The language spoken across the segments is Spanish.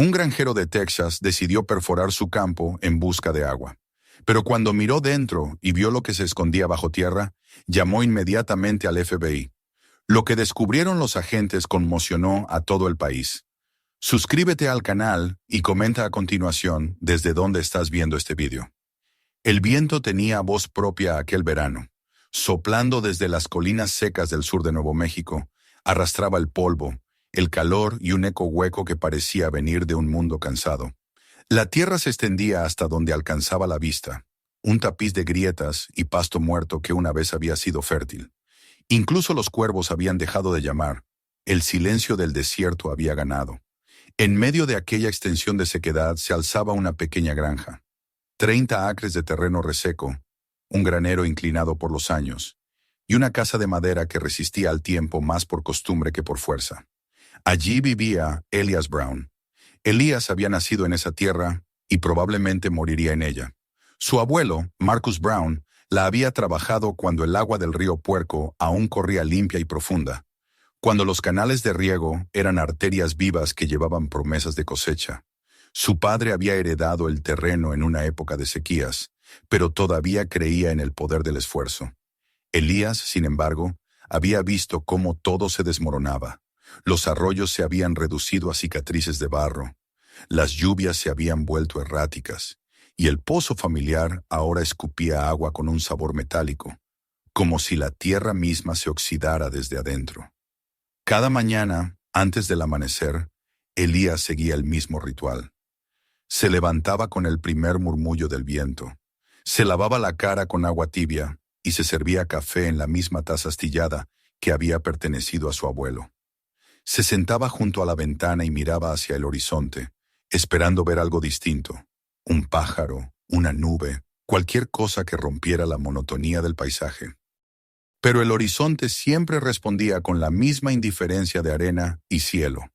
Un granjero de Texas decidió perforar su campo en busca de agua. Pero cuando miró dentro y vio lo que se escondía bajo tierra, llamó inmediatamente al FBI. Lo que descubrieron los agentes conmocionó a todo el país. Suscríbete al canal y comenta a continuación desde dónde estás viendo este vídeo. El viento tenía voz propia aquel verano. Soplando desde las colinas secas del sur de Nuevo México, arrastraba el polvo, el calor y un eco hueco que parecía venir de un mundo cansado. La tierra se extendía hasta donde alcanzaba la vista, un tapiz de grietas y pasto muerto que una vez había sido fértil. Incluso los cuervos habían dejado de llamar. El silencio del desierto había ganado. En medio de aquella extensión de sequedad se alzaba una pequeña granja. 30 acres de terreno reseco, un granero inclinado por los años, y una casa de madera que resistía al tiempo más por costumbre que por fuerza. Allí vivía Elias Brown. Elías había nacido en esa tierra y probablemente moriría en ella. Su abuelo, Marcus Brown, la había trabajado cuando el agua del río Puerco aún corría limpia y profunda, cuando los canales de riego eran arterias vivas que llevaban promesas de cosecha. Su padre había heredado el terreno en una época de sequías, pero todavía creía en el poder del esfuerzo. Elías, sin embargo, había visto cómo todo se desmoronaba. Los arroyos se habían reducido a cicatrices de barro, las lluvias se habían vuelto erráticas, y el pozo familiar ahora escupía agua con un sabor metálico, como si la tierra misma se oxidara desde adentro. Cada mañana, antes del amanecer, Elías seguía el mismo ritual. Se levantaba con el primer murmullo del viento, se lavaba la cara con agua tibia y se servía café en la misma taza astillada que había pertenecido a su abuelo. Se sentaba junto a la ventana y miraba hacia el horizonte, esperando ver algo distinto, un pájaro, una nube, cualquier cosa que rompiera la monotonía del paisaje. Pero el horizonte siempre respondía con la misma indiferencia de arena y cielo.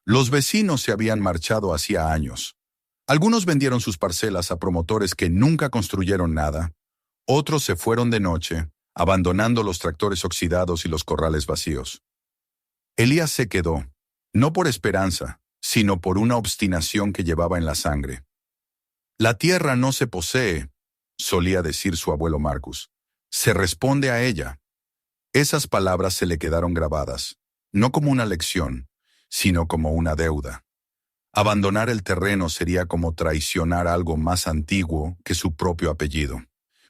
Los vecinos se habían marchado hacía años. Algunos vendieron sus parcelas a promotores que nunca construyeron nada. Otros se fueron de noche, abandonando los tractores oxidados y los corrales vacíos. Elías se quedó, no por esperanza, sino por una obstinación que llevaba en la sangre. La tierra no se posee, solía decir su abuelo Marcus. Se responde a ella. Esas palabras se le quedaron grabadas, no como una lección, sino como una deuda. Abandonar el terreno sería como traicionar algo más antiguo que su propio apellido.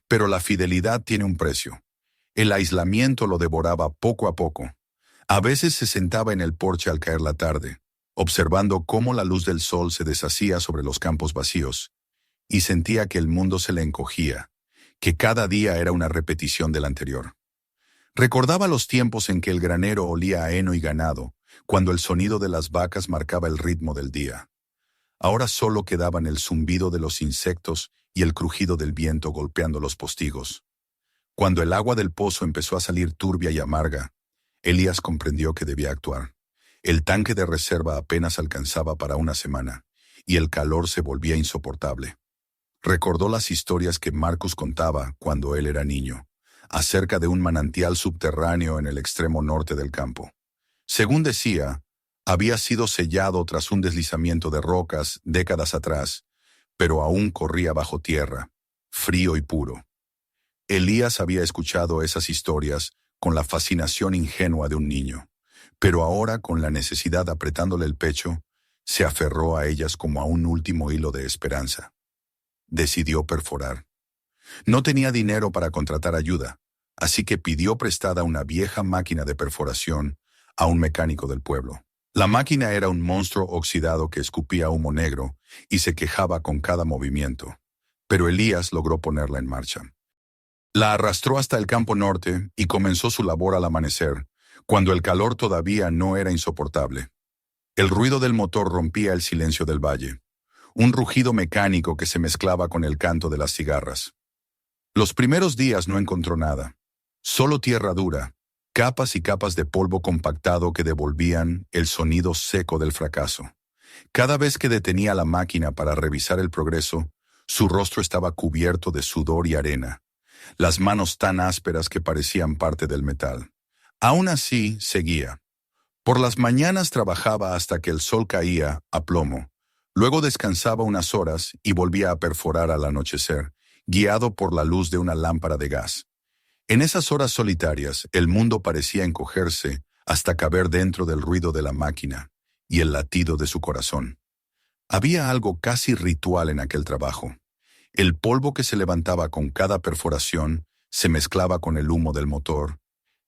Pero la fidelidad tiene un precio. El aislamiento lo devoraba poco a poco. A veces se sentaba en el porche al caer la tarde, observando cómo la luz del sol se deshacía sobre los campos vacíos, y sentía que el mundo se le encogía, que cada día era una repetición del anterior. Recordaba los tiempos en que el granero olía a heno y ganado, cuando el sonido de las vacas marcaba el ritmo del día. Ahora solo quedaban el zumbido de los insectos y el crujido del viento golpeando los postigos. Cuando el agua del pozo empezó a salir turbia y amarga, Elías comprendió que debía actuar. El tanque de reserva apenas alcanzaba para una semana, y el calor se volvía insoportable. Recordó las historias que Marcus contaba cuando él era niño, acerca de un manantial subterráneo en el extremo norte del campo. Según decía, había sido sellado tras un deslizamiento de rocas décadas atrás, pero aún corría bajo tierra, frío y puro. Elías había escuchado esas historias con la fascinación ingenua de un niño, pero ahora, con la necesidad apretándole el pecho, se aferró a ellas como a un último hilo de esperanza. Decidió perforar. No tenía dinero para contratar ayuda, así que pidió prestada una vieja máquina de perforación a un mecánico del pueblo. La máquina era un monstruo oxidado que escupía humo negro y se quejaba con cada movimiento, pero Elías logró ponerla en marcha. La arrastró hasta el campo norte y comenzó su labor al amanecer, cuando el calor todavía no era insoportable. El ruido del motor rompía el silencio del valle, un rugido mecánico que se mezclaba con el canto de las cigarras. Los primeros días no encontró nada, solo tierra dura, capas y capas de polvo compactado que devolvían el sonido seco del fracaso. Cada vez que detenía la máquina para revisar el progreso, su rostro estaba cubierto de sudor y arena, las manos tan ásperas que parecían parte del metal. Aún así, seguía. Por las mañanas trabajaba hasta que el sol caía a plomo, Luego descansaba unas horas y volvía a perforar al anochecer, guiado por la luz de una lámpara de gas. En esas horas solitarias, el mundo parecía encogerse hasta caber dentro del ruido de la máquina y el latido de su corazón. Había algo casi ritual en aquel trabajo. El polvo que se levantaba con cada perforación se mezclaba con el humo del motor,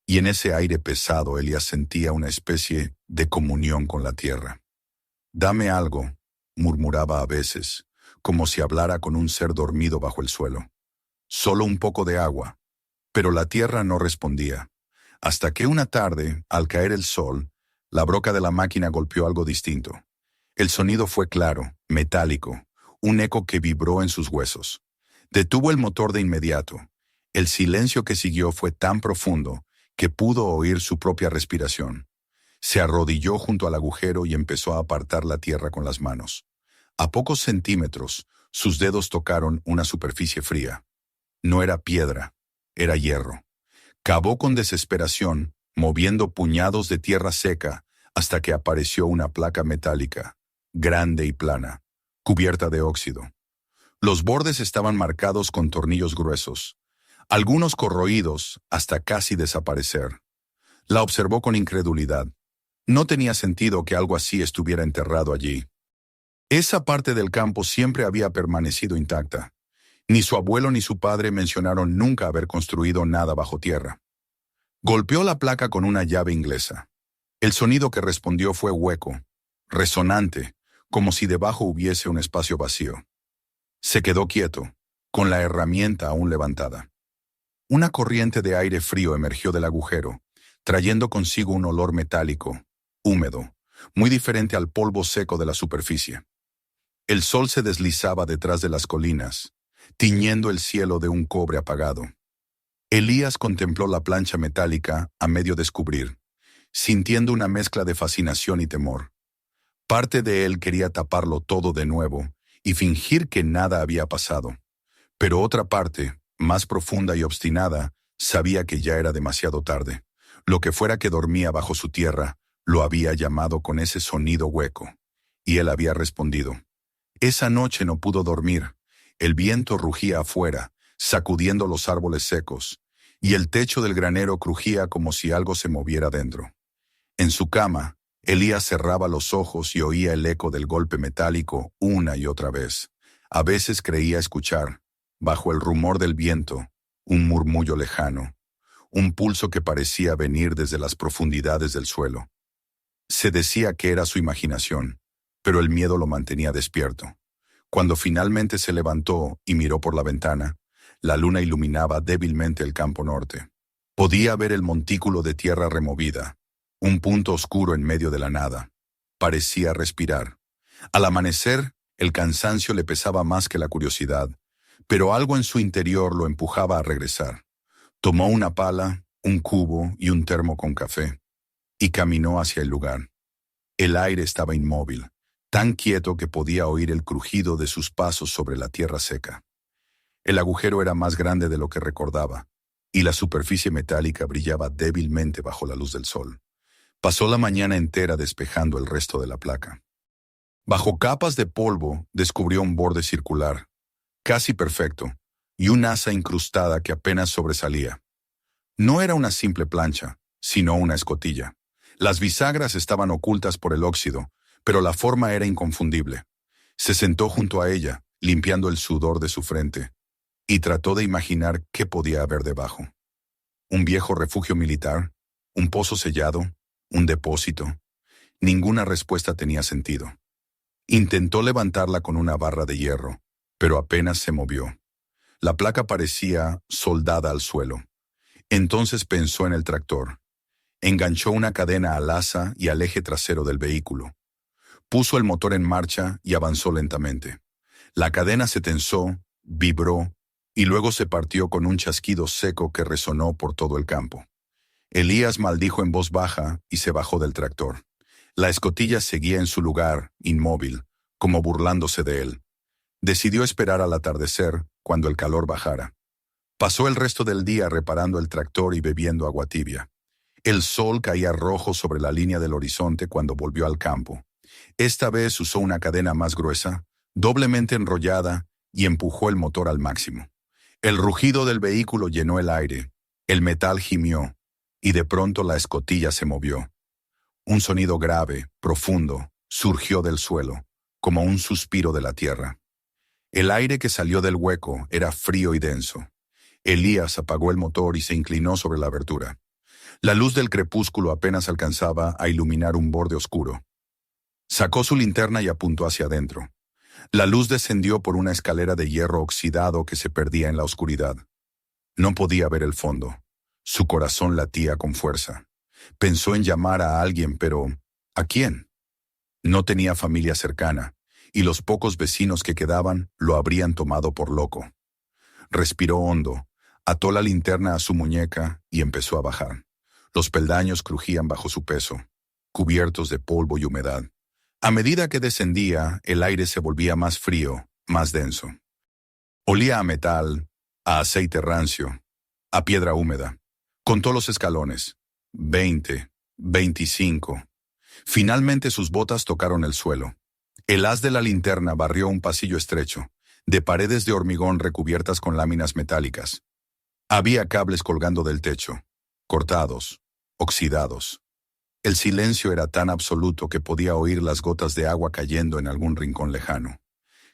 y en ese aire pesado Elías sentía una especie de comunión con la tierra. «Dame algo», murmuraba a veces, como si hablara con un ser dormido bajo el suelo. «Solo un poco de agua». Pero la tierra no respondía, hasta que una tarde, al caer el sol, la broca de la máquina golpeó algo distinto. El sonido fue claro, metálico, un eco que vibró en sus huesos. Detuvo el motor de inmediato. El silencio que siguió fue tan profundo que pudo oír su propia respiración. Se arrodilló junto al agujero y empezó a apartar la tierra con las manos. A pocos centímetros, sus dedos tocaron una superficie fría. No era piedra, era hierro. Cavó con desesperación, moviendo puñados de tierra seca, hasta que apareció una placa metálica, grande y plana, cubierta de óxido. Los bordes estaban marcados con tornillos gruesos, algunos corroídos hasta casi desaparecer. La observó con incredulidad. No tenía sentido que algo así estuviera enterrado allí. Esa parte del campo siempre había permanecido intacta. Ni su abuelo ni su padre mencionaron nunca haber construido nada bajo tierra. Golpeó la placa con una llave inglesa. El sonido que respondió fue hueco, resonante, como si debajo hubiese un espacio vacío. Se quedó quieto, con la herramienta aún levantada. Una corriente de aire frío emergió del agujero, trayendo consigo un olor metálico, húmedo, muy diferente al polvo seco de la superficie. El sol se deslizaba detrás de las colinas, tiñendo el cielo de un cobre apagado. Elías contempló la plancha metálica a medio descubrir, sintiendo una mezcla de fascinación y temor. Parte de él quería taparlo todo de nuevo y fingir que nada había pasado, pero otra parte, más profunda y obstinada, sabía que ya era demasiado tarde. Lo que fuera que dormía bajo su tierra, lo había llamado con ese sonido hueco, y él había respondido. Esa noche no pudo dormir. El viento rugía afuera, sacudiendo los árboles secos, y el techo del granero crujía como si algo se moviera dentro. En su cama, Elías cerraba los ojos y oía el eco del golpe metálico una y otra vez. A veces creía escuchar, bajo el rumor del viento, un murmullo lejano, un pulso que parecía venir desde las profundidades del suelo. Se decía que era su imaginación, pero el miedo lo mantenía despierto. Cuando finalmente se levantó y miró por la ventana, la luna iluminaba débilmente el campo norte. Podía ver el montículo de tierra removida, un punto oscuro en medio de la nada. Parecía respirar. Al amanecer, el cansancio le pesaba más que la curiosidad, pero algo en su interior lo empujaba a regresar. Tomó una pala, un cubo y un termo con café, y caminó hacia el lugar. El aire estaba inmóvil, tan quieto que podía oír el crujido de sus pasos sobre la tierra seca. El agujero era más grande de lo que recordaba, y la superficie metálica brillaba débilmente bajo la luz del sol. Pasó la mañana entera despejando el resto de la placa. Bajo capas de polvo descubrió un borde circular, casi perfecto, y un asa incrustada que apenas sobresalía. No era una simple plancha, sino una escotilla. Las bisagras estaban ocultas por el óxido, pero la forma era inconfundible. Se sentó junto a ella, limpiando el sudor de su frente, y trató de imaginar qué podía haber debajo. Un viejo refugio militar, un pozo sellado, un depósito. Ninguna respuesta tenía sentido. Intentó levantarla con una barra de hierro, pero apenas se movió. La placa parecía soldada al suelo. Entonces pensó en el tractor. Enganchó una cadena al asa y al eje trasero del vehículo. Puso el motor en marcha y avanzó lentamente. La cadena se tensó, vibró, y luego se partió con un chasquido seco que resonó por todo el campo. Elías maldijo en voz baja y se bajó del tractor. La escotilla seguía en su lugar, inmóvil, como burlándose de él. Decidió esperar al atardecer, cuando el calor bajara. Pasó el resto del día reparando el tractor y bebiendo agua tibia. El sol caía rojo sobre la línea del horizonte cuando volvió al campo, Esta vez usó una cadena más gruesa, doblemente enrollada, y empujó el motor al máximo. El rugido del vehículo llenó el aire, el metal gimió, y de pronto la escotilla se movió. Un sonido grave, profundo, surgió del suelo, como un suspiro de la tierra. El aire que salió del hueco era frío y denso. Elías apagó el motor y se inclinó sobre la abertura. La luz del crepúsculo apenas alcanzaba a iluminar un borde oscuro. Sacó su linterna y apuntó hacia adentro. La luz descendió por una escalera de hierro oxidado que se perdía en la oscuridad. No podía ver el fondo. Su corazón latía con fuerza. Pensó en llamar a alguien, pero ¿a quién? No tenía familia cercana, y los pocos vecinos que quedaban lo habrían tomado por loco. Respiró hondo, ató la linterna a su muñeca y empezó a bajar. Los peldaños crujían bajo su peso, cubiertos de polvo y humedad. A medida que descendía, el aire se volvía más frío, más denso. Olía a metal, a aceite rancio, a piedra húmeda. Contó los escalones. 20, 25. Finalmente sus botas tocaron el suelo. El haz de la linterna barrió un pasillo estrecho, de paredes de hormigón recubiertas con láminas metálicas. Había cables colgando del techo, cortados, oxidados. El silencio era tan absoluto que podía oír las gotas de agua cayendo en algún rincón lejano.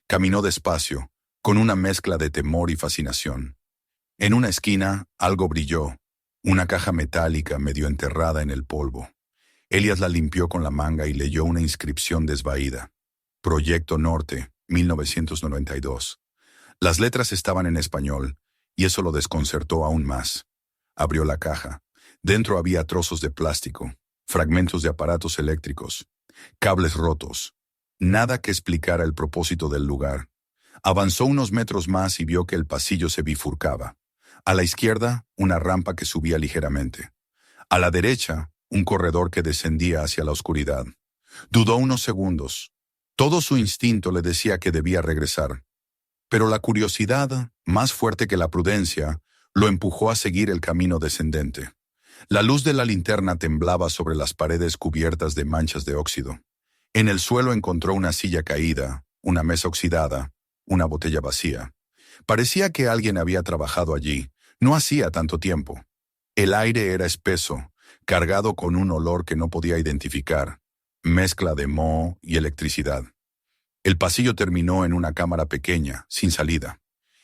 Caminó despacio, con una mezcla de temor y fascinación. En una esquina, algo brilló, una caja metálica medio enterrada en el polvo. Elías la limpió con la manga y leyó una inscripción desvaída. Proyecto Norte, 1992. Las letras estaban en español, y eso lo desconcertó aún más. Abrió la caja. Dentro había trozos de plástico, fragmentos de aparatos eléctricos, cables rotos. Nada que explicara el propósito del lugar. Avanzó unos metros más y vio que el pasillo se bifurcaba. A la izquierda, una rampa que subía ligeramente. A la derecha, un corredor que descendía hacia la oscuridad. Dudó unos segundos. Todo su instinto le decía que debía regresar. Pero la curiosidad, más fuerte que la prudencia, lo empujó a seguir el camino descendente. La luz de la linterna temblaba sobre las paredes cubiertas de manchas de óxido. En el suelo encontró una silla caída, una mesa oxidada, una botella vacía. Parecía que alguien había trabajado allí, no hacía tanto tiempo. El aire era espeso, cargado con un olor que no podía identificar, mezcla de moho y electricidad. El pasillo terminó en una cámara pequeña, sin salida.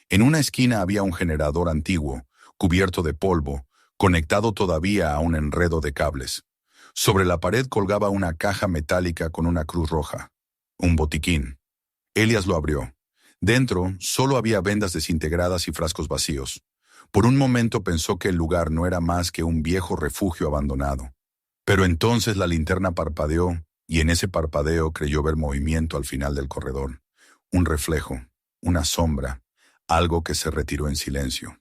En una esquina había un generador antiguo, cubierto de polvo, conectado todavía a un enredo de cables. Sobre la pared colgaba una caja metálica con una cruz roja. Un botiquín. Elías lo abrió. Dentro solo había vendas desintegradas y frascos vacíos. Por un momento pensó que el lugar no era más que un viejo refugio abandonado. Pero entonces la linterna parpadeó, y en ese parpadeo creyó ver movimiento al final del corredor. Un reflejo, una sombra, algo que se retiró en silencio.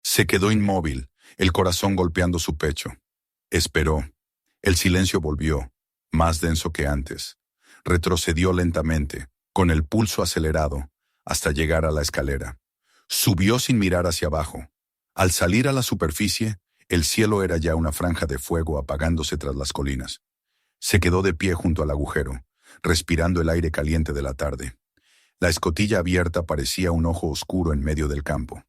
Se quedó inmóvil, el corazón golpeando su pecho. Esperó. El silencio volvió, más denso que antes. Retrocedió lentamente, con el pulso acelerado, hasta llegar a la escalera. Subió sin mirar hacia abajo. Al salir a la superficie, el cielo era ya una franja de fuego apagándose tras las colinas. Se quedó de pie junto al agujero, respirando el aire caliente de la tarde. La escotilla abierta parecía un ojo oscuro en medio del campo.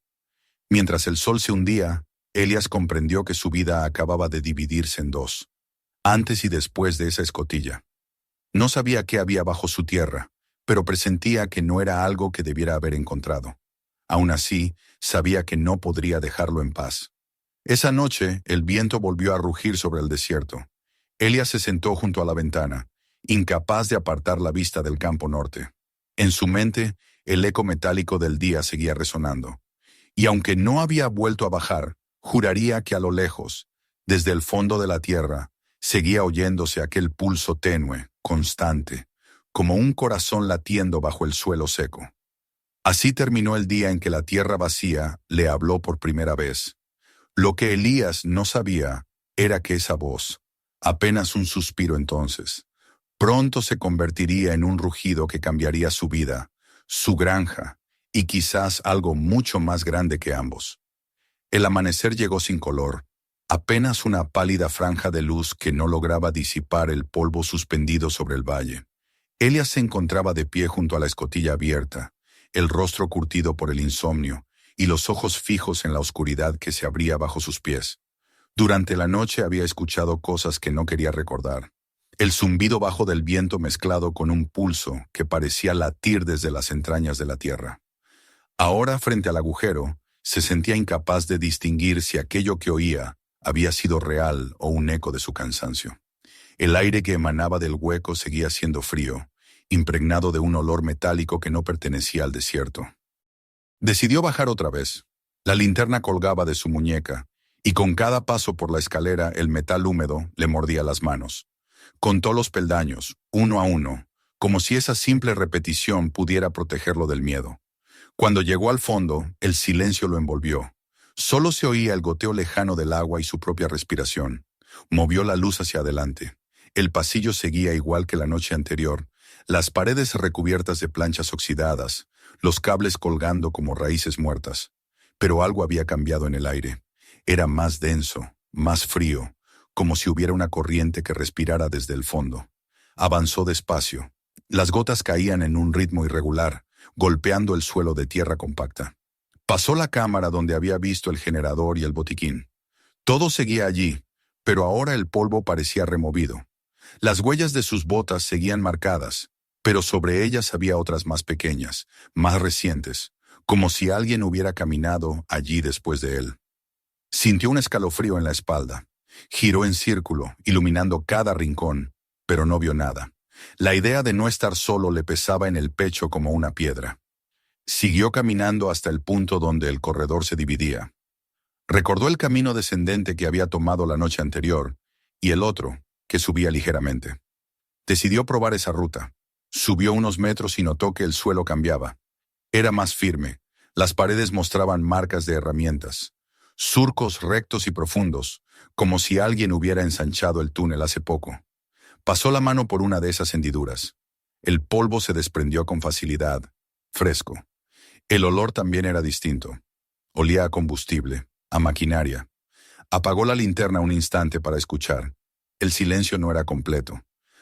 Mientras el sol se hundía, Elías comprendió que su vida acababa de dividirse en dos, antes y después de esa escotilla. No sabía qué había bajo su tierra, pero presentía que no era algo que debiera haber encontrado. Aún así, sabía que no podría dejarlo en paz. Esa noche, el viento volvió a rugir sobre el desierto. Elías se sentó junto a la ventana, incapaz de apartar la vista del campo norte. En su mente, el eco metálico del día seguía resonando. Y aunque no había vuelto a bajar, juraría que a lo lejos, desde el fondo de la tierra, seguía oyéndose aquel pulso tenue, constante, como un corazón latiendo bajo el suelo seco. Así terminó el día en que la tierra vacía le habló por primera vez. Lo que Elías no sabía era que esa voz, apenas un suspiro entonces, pronto se convertiría en un rugido que cambiaría su vida, su granja, y quizás algo mucho más grande que ambos. El amanecer llegó sin color, Apenas una pálida franja de luz que no lograba disipar el polvo suspendido sobre el valle. Elias se encontraba de pie junto a la escotilla abierta, el rostro curtido por el insomnio y los ojos fijos en la oscuridad que se abría bajo sus pies. Durante la noche había escuchado cosas que no quería recordar. El zumbido bajo del viento mezclado con un pulso que parecía latir desde las entrañas de la tierra. Ahora, frente al agujero, se sentía incapaz de distinguir si aquello que oía había sido real o un eco de su cansancio. El aire que emanaba del hueco seguía siendo frío, impregnado de un olor metálico que no pertenecía al desierto. Decidió bajar otra vez. La linterna colgaba de su muñeca, y con cada paso por la escalera el metal húmedo le mordía las manos. Contó los peldaños, uno a uno, como si esa simple repetición pudiera protegerlo del miedo. Cuando llegó al fondo, el silencio lo envolvió. Solo se oía el goteo lejano del agua y su propia respiración. Movió la luz hacia adelante. El pasillo seguía igual que la noche anterior, las paredes recubiertas de planchas oxidadas, los cables colgando como raíces muertas. Pero algo había cambiado en el aire. Era más denso, más frío, como si hubiera una corriente que respirara desde el fondo. Avanzó despacio. Las gotas caían en un ritmo irregular, golpeando el suelo de tierra compacta. Pasó la cámara donde había visto el generador y el botiquín. Todo seguía allí, pero ahora el polvo parecía removido. Las huellas de sus botas seguían marcadas, pero sobre ellas había otras más pequeñas, más recientes, como si alguien hubiera caminado allí después de él. Sintió un escalofrío en la espalda. Giró en círculo, iluminando cada rincón, pero no vio nada. La idea de no estar solo le pesaba en el pecho como una piedra. Siguió caminando hasta el punto donde el corredor se dividía. Recordó el camino descendente que había tomado la noche anterior y el otro, que subía ligeramente. Decidió probar esa ruta. Subió unos metros y notó que el suelo cambiaba. Era más firme. Las paredes mostraban marcas de herramientas, surcos rectos y profundos, como si alguien hubiera ensanchado el túnel hace poco. Pasó la mano por una de esas hendiduras. El polvo se desprendió con facilidad, fresco. El olor también era distinto. Olía a combustible, a maquinaria. Apagó la linterna un instante para escuchar. El silencio no era completo.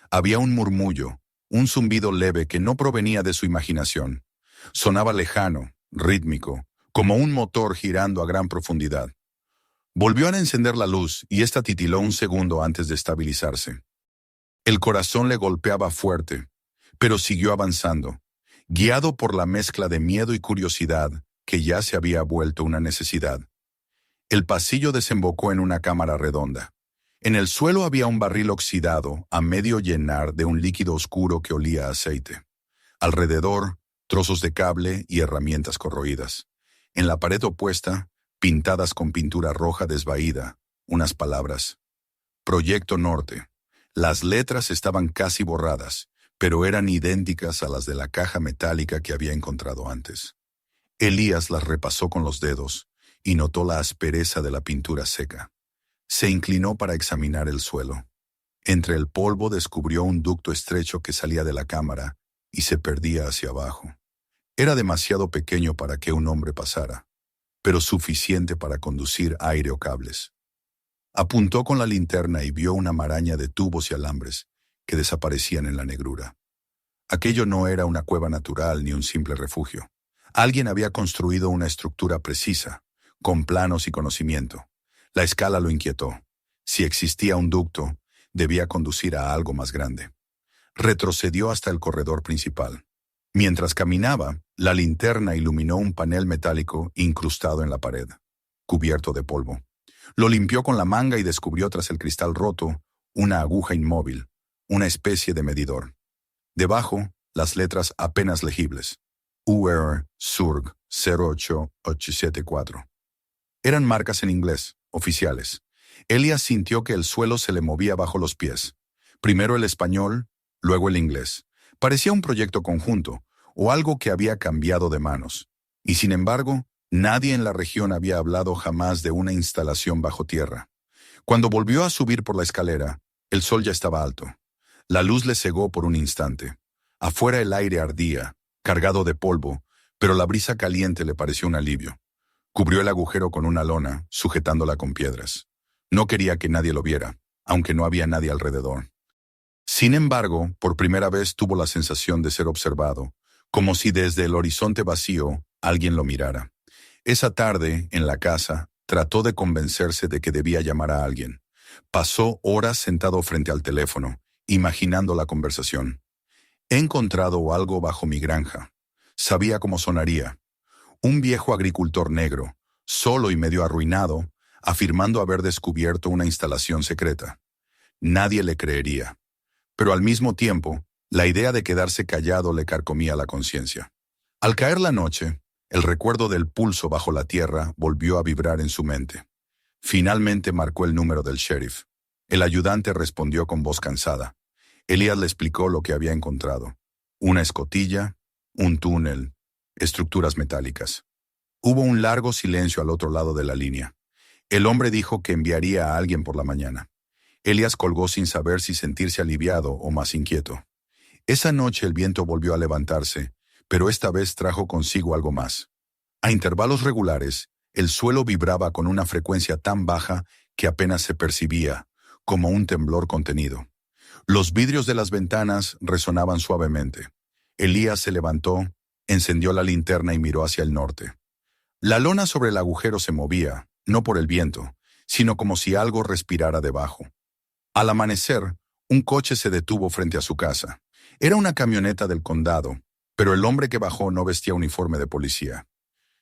Había un murmullo, un zumbido leve que no provenía de su imaginación. Sonaba lejano, rítmico, como un motor girando a gran profundidad. Volvió a encender la luz y ésta titiló un segundo antes de estabilizarse. El corazón le golpeaba fuerte, pero siguió avanzando, guiado por la mezcla de miedo y curiosidad que ya se había vuelto una necesidad. El pasillo desembocó en una cámara redonda. En el suelo había un barril oxidado a medio llenar de un líquido oscuro que olía a aceite. Alrededor, trozos de cable y herramientas corroídas. En la pared opuesta, pintadas con pintura roja desvaída, unas palabras. Proyecto Norte. Las letras estaban casi borradas, pero eran idénticas a las de la caja metálica que había encontrado antes. Elías las repasó con los dedos y notó la aspereza de la pintura seca. Se inclinó para examinar el suelo. Entre el polvo descubrió un ducto estrecho que salía de la cámara y se perdía hacia abajo. Era demasiado pequeño para que un hombre pasara, pero suficiente para conducir aire o cables. Apuntó con la linterna y vio una maraña de tubos y alambres que desaparecían en la negrura. Aquello no era una cueva natural ni un simple refugio. Alguien había construido una estructura precisa, con planos y conocimiento. La escala lo inquietó. Si existía un ducto, debía conducir a algo más grande. Retrocedió hasta el corredor principal. Mientras caminaba, la linterna iluminó un panel metálico incrustado en la pared, cubierto de polvo. Lo limpió con la manga y descubrió tras el cristal roto una aguja inmóvil, una especie de medidor. Debajo, las letras apenas legibles. UR Surg 08874. Eran marcas en inglés, oficiales. Elías sintió que el suelo se le movía bajo los pies. Primero el español, luego el inglés. Parecía un proyecto conjunto, o algo que había cambiado de manos. Y sin embargo, nadie en la región había hablado jamás de una instalación bajo tierra. Cuando volvió a subir por la escalera, el sol ya estaba alto. La luz le cegó por un instante. Afuera el aire ardía, cargado de polvo, pero la brisa caliente le pareció un alivio. Cubrió el agujero con una lona, sujetándola con piedras. No quería que nadie lo viera, aunque no había nadie alrededor. Sin embargo, por primera vez tuvo la sensación de ser observado, como si desde el horizonte vacío alguien lo mirara. Esa tarde, en la casa, trató de convencerse de que debía llamar a alguien. Pasó horas sentado frente al teléfono, imaginando la conversación. He encontrado algo bajo mi granja. Sabía cómo sonaría. Un viejo agricultor negro, solo y medio arruinado, afirmando haber descubierto una instalación secreta. Nadie le creería. Pero al mismo tiempo, la idea de quedarse callado le carcomía la conciencia. Al caer la noche, el recuerdo del pulso bajo la tierra volvió a vibrar en su mente. Finalmente marcó el número del sheriff. El ayudante respondió con voz cansada. Elías le explicó lo que había encontrado. Una escotilla, un túnel, estructuras metálicas. Hubo un largo silencio al otro lado de la línea. El hombre dijo que enviaría a alguien por la mañana. Elías colgó sin saber si sentirse aliviado o más inquieto. Esa noche el viento volvió a levantarse, pero esta vez trajo consigo algo más. A intervalos regulares, el suelo vibraba con una frecuencia tan baja que apenas se percibía, como un temblor contenido. Los vidrios de las ventanas resonaban suavemente. Elías se levantó, encendió la linterna y miró hacia el norte. La lona sobre el agujero se movía, no por el viento, sino como si algo respirara debajo. Al amanecer, un coche se detuvo frente a su casa. Era una camioneta del condado, pero el hombre que bajó no vestía uniforme de policía.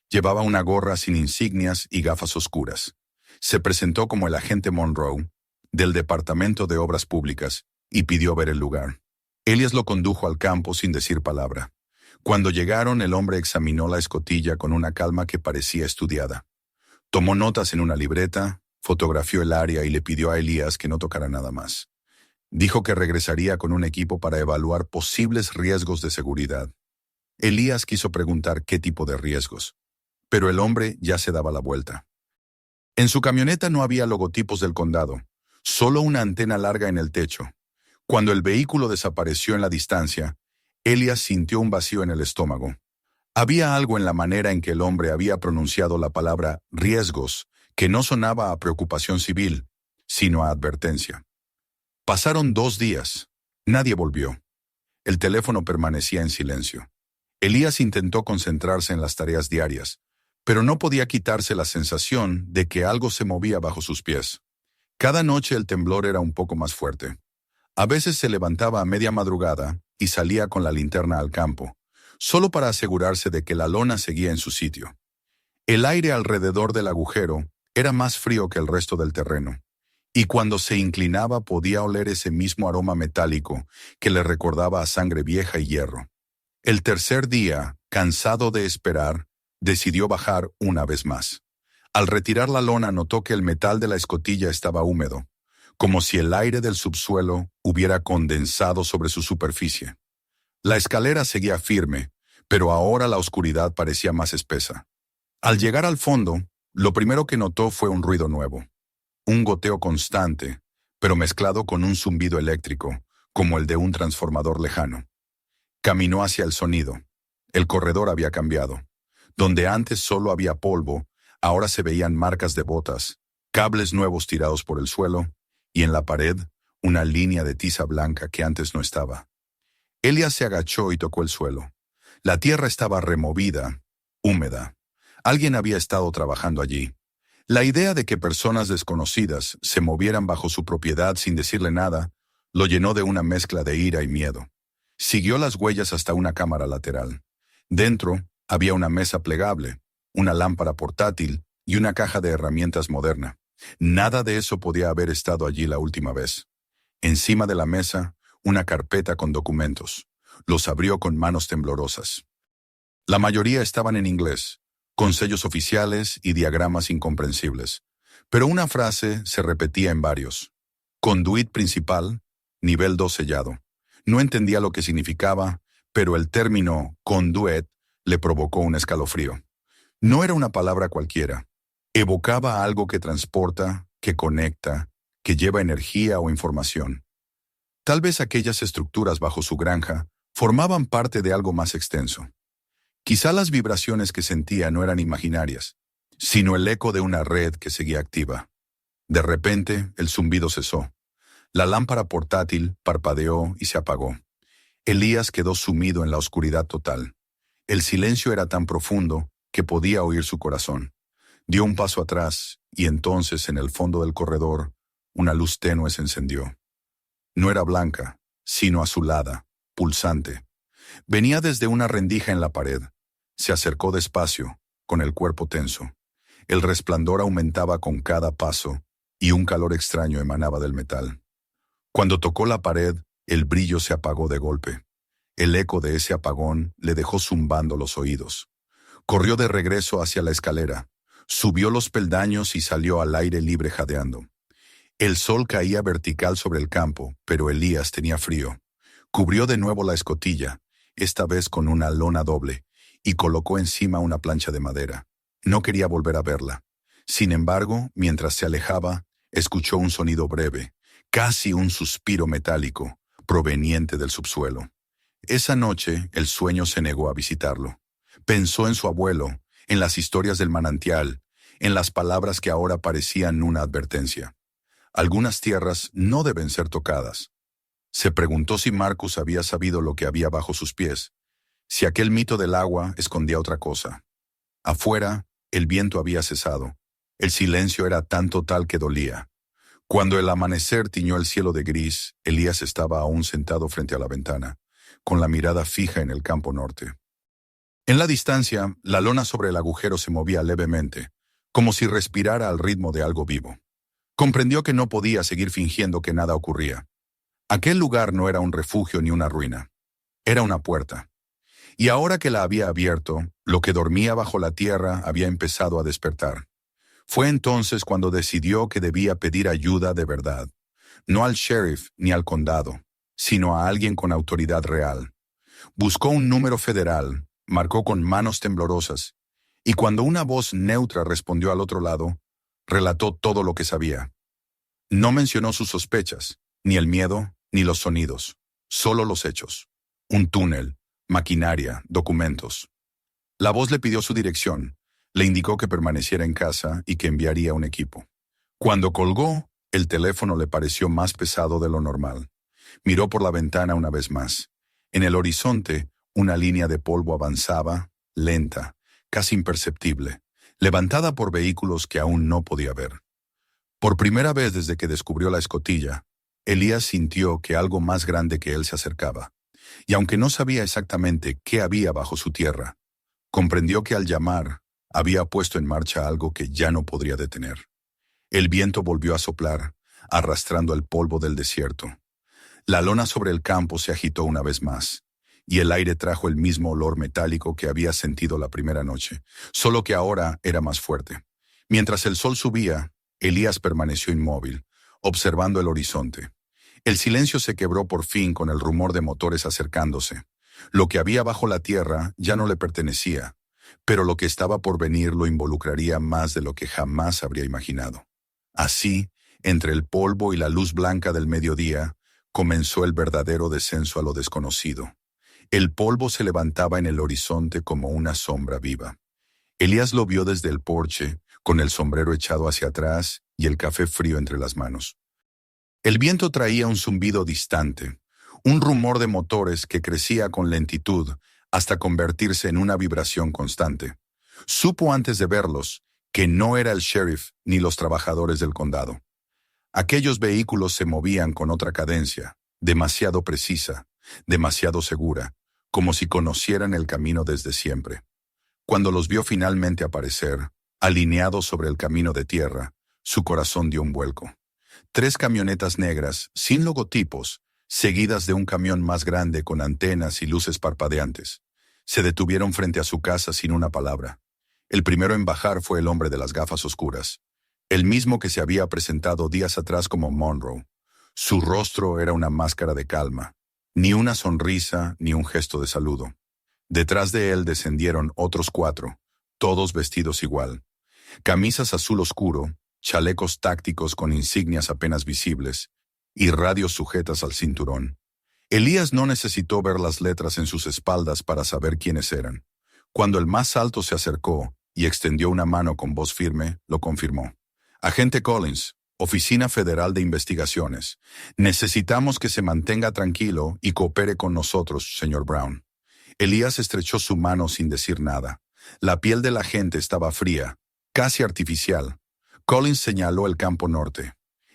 Llevaba una gorra sin insignias y gafas oscuras. Se presentó como el agente Monroe, del Departamento de Obras Públicas, y pidió ver el lugar. Elías lo condujo al campo sin decir palabra. Cuando llegaron, el hombre examinó la escotilla con una calma que parecía estudiada. Tomó notas en una libreta, fotografió el área y le pidió a Elías que no tocara nada más. Dijo que regresaría con un equipo para evaluar posibles riesgos de seguridad. Elías quiso preguntar qué tipo de riesgos, pero el hombre ya se daba la vuelta. En su camioneta no había logotipos del condado, solo una antena larga en el techo. Cuando el vehículo desapareció en la distancia, Elías sintió un vacío en el estómago. Había algo en la manera en que el hombre había pronunciado la palabra riesgos, que no sonaba a preocupación civil, sino a advertencia. Pasaron 2 días. Nadie volvió. El teléfono permanecía en silencio. Elías intentó concentrarse en las tareas diarias, pero no podía quitarse la sensación de que algo se movía bajo sus pies. Cada noche el temblor era un poco más fuerte. A veces se levantaba a media madrugada y salía con la linterna al campo, solo para asegurarse de que la lona seguía en su sitio. El aire alrededor del agujero era más frío que el resto del terreno, y cuando se inclinaba podía oler ese mismo aroma metálico que le recordaba a sangre vieja y hierro. El tercer día, cansado de esperar, decidió bajar una vez más. Al retirar la lona notó que el metal de la escotilla estaba húmedo, como si el aire del subsuelo hubiera condensado sobre su superficie. La escalera seguía firme, pero ahora la oscuridad parecía más espesa. Al llegar al fondo, lo primero que notó fue un ruido nuevo. Un goteo constante, pero mezclado con un zumbido eléctrico, como el de un transformador lejano. Caminó hacia el sonido. El corredor había cambiado. Donde antes solo había polvo, ahora se veían marcas de botas, cables nuevos tirados por el suelo, y en la pared, una línea de tiza blanca que antes no estaba. Elías se agachó y tocó el suelo. La tierra estaba removida, húmeda. Alguien había estado trabajando allí. La idea de que personas desconocidas se movieran bajo su propiedad sin decirle nada, lo llenó de una mezcla de ira y miedo. Siguió las huellas hasta una cámara lateral. Dentro había una mesa plegable, una lámpara portátil y una caja de herramientas moderna. Nada de eso podía haber estado allí la última vez. Encima de la mesa, una carpeta con documentos. Los abrió con manos temblorosas. La mayoría estaban en inglés, con sellos oficiales y diagramas incomprensibles. Pero una frase se repetía en varios. Conduit principal, nivel 2 sellado. No entendía lo que significaba, pero el término conduit le provocó un escalofrío. No era una palabra cualquiera. Evocaba algo que transporta, que conecta, que lleva energía o información. Tal vez aquellas estructuras bajo su granja formaban parte de algo más extenso. Quizá las vibraciones que sentía no eran imaginarias, sino el eco de una red que seguía activa. De repente, el zumbido cesó. La lámpara portátil parpadeó y se apagó. Elías quedó sumido en la oscuridad total. El silencio era tan profundo que podía oír su corazón. Dio un paso atrás y entonces, en el fondo del corredor, una luz tenue se encendió. No era blanca, sino azulada, pulsante. Venía desde una rendija en la pared. Se acercó despacio, con el cuerpo tenso. El resplandor aumentaba con cada paso y un calor extraño emanaba del metal. Cuando tocó la pared, el brillo se apagó de golpe. El eco de ese apagón le dejó zumbando los oídos. Corrió de regreso hacia la escalera, subió los peldaños y salió al aire libre jadeando. El sol caía vertical sobre el campo, pero Elías tenía frío. Cubrió de nuevo la escotilla, esta vez con una lona doble, y colocó encima una plancha de madera. No quería volver a verla. Sin embargo, mientras se alejaba, escuchó un sonido breve, casi un suspiro metálico, proveniente del subsuelo. Esa noche, el sueño se negó a visitarlo. Pensó en su abuelo, en las historias del manantial, en las palabras que ahora parecían una advertencia. Algunas tierras no deben ser tocadas. Se preguntó si Marcus había sabido lo que había bajo sus pies, si aquel mito del agua escondía otra cosa. Afuera, el viento había cesado. El silencio era tan total que dolía. Cuando el amanecer tiñó el cielo de gris, Elías estaba aún sentado frente a la ventana, con la mirada fija en el campo norte. En la distancia, la lona sobre el agujero se movía levemente, como si respirara al ritmo de algo vivo. Comprendió que no podía seguir fingiendo que nada ocurría. Aquel lugar no era un refugio ni una ruina. Era una puerta. Y ahora que la había abierto, lo que dormía bajo la tierra había empezado a despertar. Fue entonces cuando decidió que debía pedir ayuda de verdad, no al sheriff ni al condado, sino a alguien con autoridad real. Buscó un número federal, marcó con manos temblorosas, y cuando una voz neutra respondió al otro lado, relató todo lo que sabía. No mencionó sus sospechas, ni el miedo, ni los sonidos, solo los hechos. Un túnel, maquinaria, documentos. La voz le pidió su dirección, le indicó que permaneciera en casa y que enviaría un equipo. Cuando colgó, el teléfono le pareció más pesado de lo normal. Miró por la ventana una vez más. En el horizonte, una línea de polvo avanzaba, lenta, casi imperceptible, levantada por vehículos que aún no podía ver. Por primera vez desde que descubrió la escotilla, Elías sintió que algo más grande que él se acercaba. Y aunque no sabía exactamente qué había bajo su tierra, comprendió que al llamar, había puesto en marcha algo que ya no podría detener. El viento volvió a soplar, arrastrando el polvo del desierto. La lona sobre el campo se agitó una vez más, y el aire trajo el mismo olor metálico que había sentido la primera noche, solo que ahora era más fuerte. Mientras el sol subía, Elías permaneció inmóvil, observando el horizonte. El silencio se quebró por fin con el rumor de motores acercándose. Lo que había bajo la tierra ya no le pertenecía, pero lo que estaba por venir lo involucraría más de lo que jamás habría imaginado. Así, entre el polvo y la luz blanca del mediodía, comenzó el verdadero descenso a lo desconocido. El polvo se levantaba en el horizonte como una sombra viva. Elías lo vio desde el porche, con el sombrero echado hacia atrás y el café frío entre las manos. El viento traía un zumbido distante, un rumor de motores que crecía con lentitud hasta convertirse en una vibración constante. Supo antes de verlos que no era el sheriff ni los trabajadores del condado. Aquellos vehículos se movían con otra cadencia, demasiado precisa, demasiado segura, como si conocieran el camino desde siempre. Cuando los vio finalmente aparecer, alineados sobre el camino de tierra, su corazón dio un vuelco. 3 camionetas negras, sin logotipos, seguidas de un camión más grande con antenas y luces parpadeantes. Se detuvieron frente a su casa sin una palabra. El primero en bajar fue el hombre de las gafas oscuras, el mismo que se había presentado días atrás como Monroe. Su rostro era una máscara de calma, ni una sonrisa ni un gesto de saludo. Detrás de él descendieron otros 4, todos vestidos igual. Camisas azul oscuro, chalecos tácticos con insignias apenas visibles y radios sujetas al cinturón. Elías no necesitó ver las letras en sus espaldas para saber quiénes eran. Cuando el más alto se acercó y extendió una mano con voz firme, lo confirmó. «Agente Collins, Oficina Federal de Investigaciones. Necesitamos que se mantenga tranquilo y coopere con nosotros, señor Brown. Elías estrechó su mano sin decir nada. La piel del agente estaba fría, casi artificial. Collins señaló el campo norte.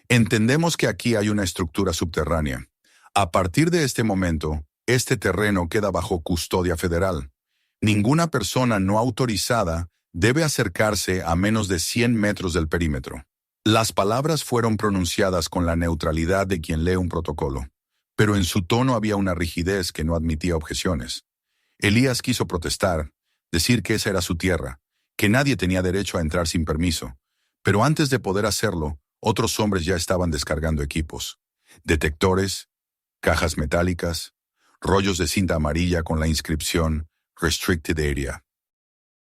Entendemos que aquí hay una estructura subterránea. A partir de este momento, este terreno queda bajo custodia federal. Ninguna persona no autorizada debe acercarse a menos de 100 metros del perímetro. Las palabras fueron pronunciadas con la neutralidad de quien lee un protocolo, pero en su tono había una rigidez que no admitía objeciones. Elías quiso protestar, decir que esa era su tierra, que nadie tenía derecho a entrar sin permiso, pero antes de poder hacerlo, otros hombres ya estaban descargando equipos. Detectores, cajas metálicas, rollos de cinta amarilla con la inscripción Restricted Area.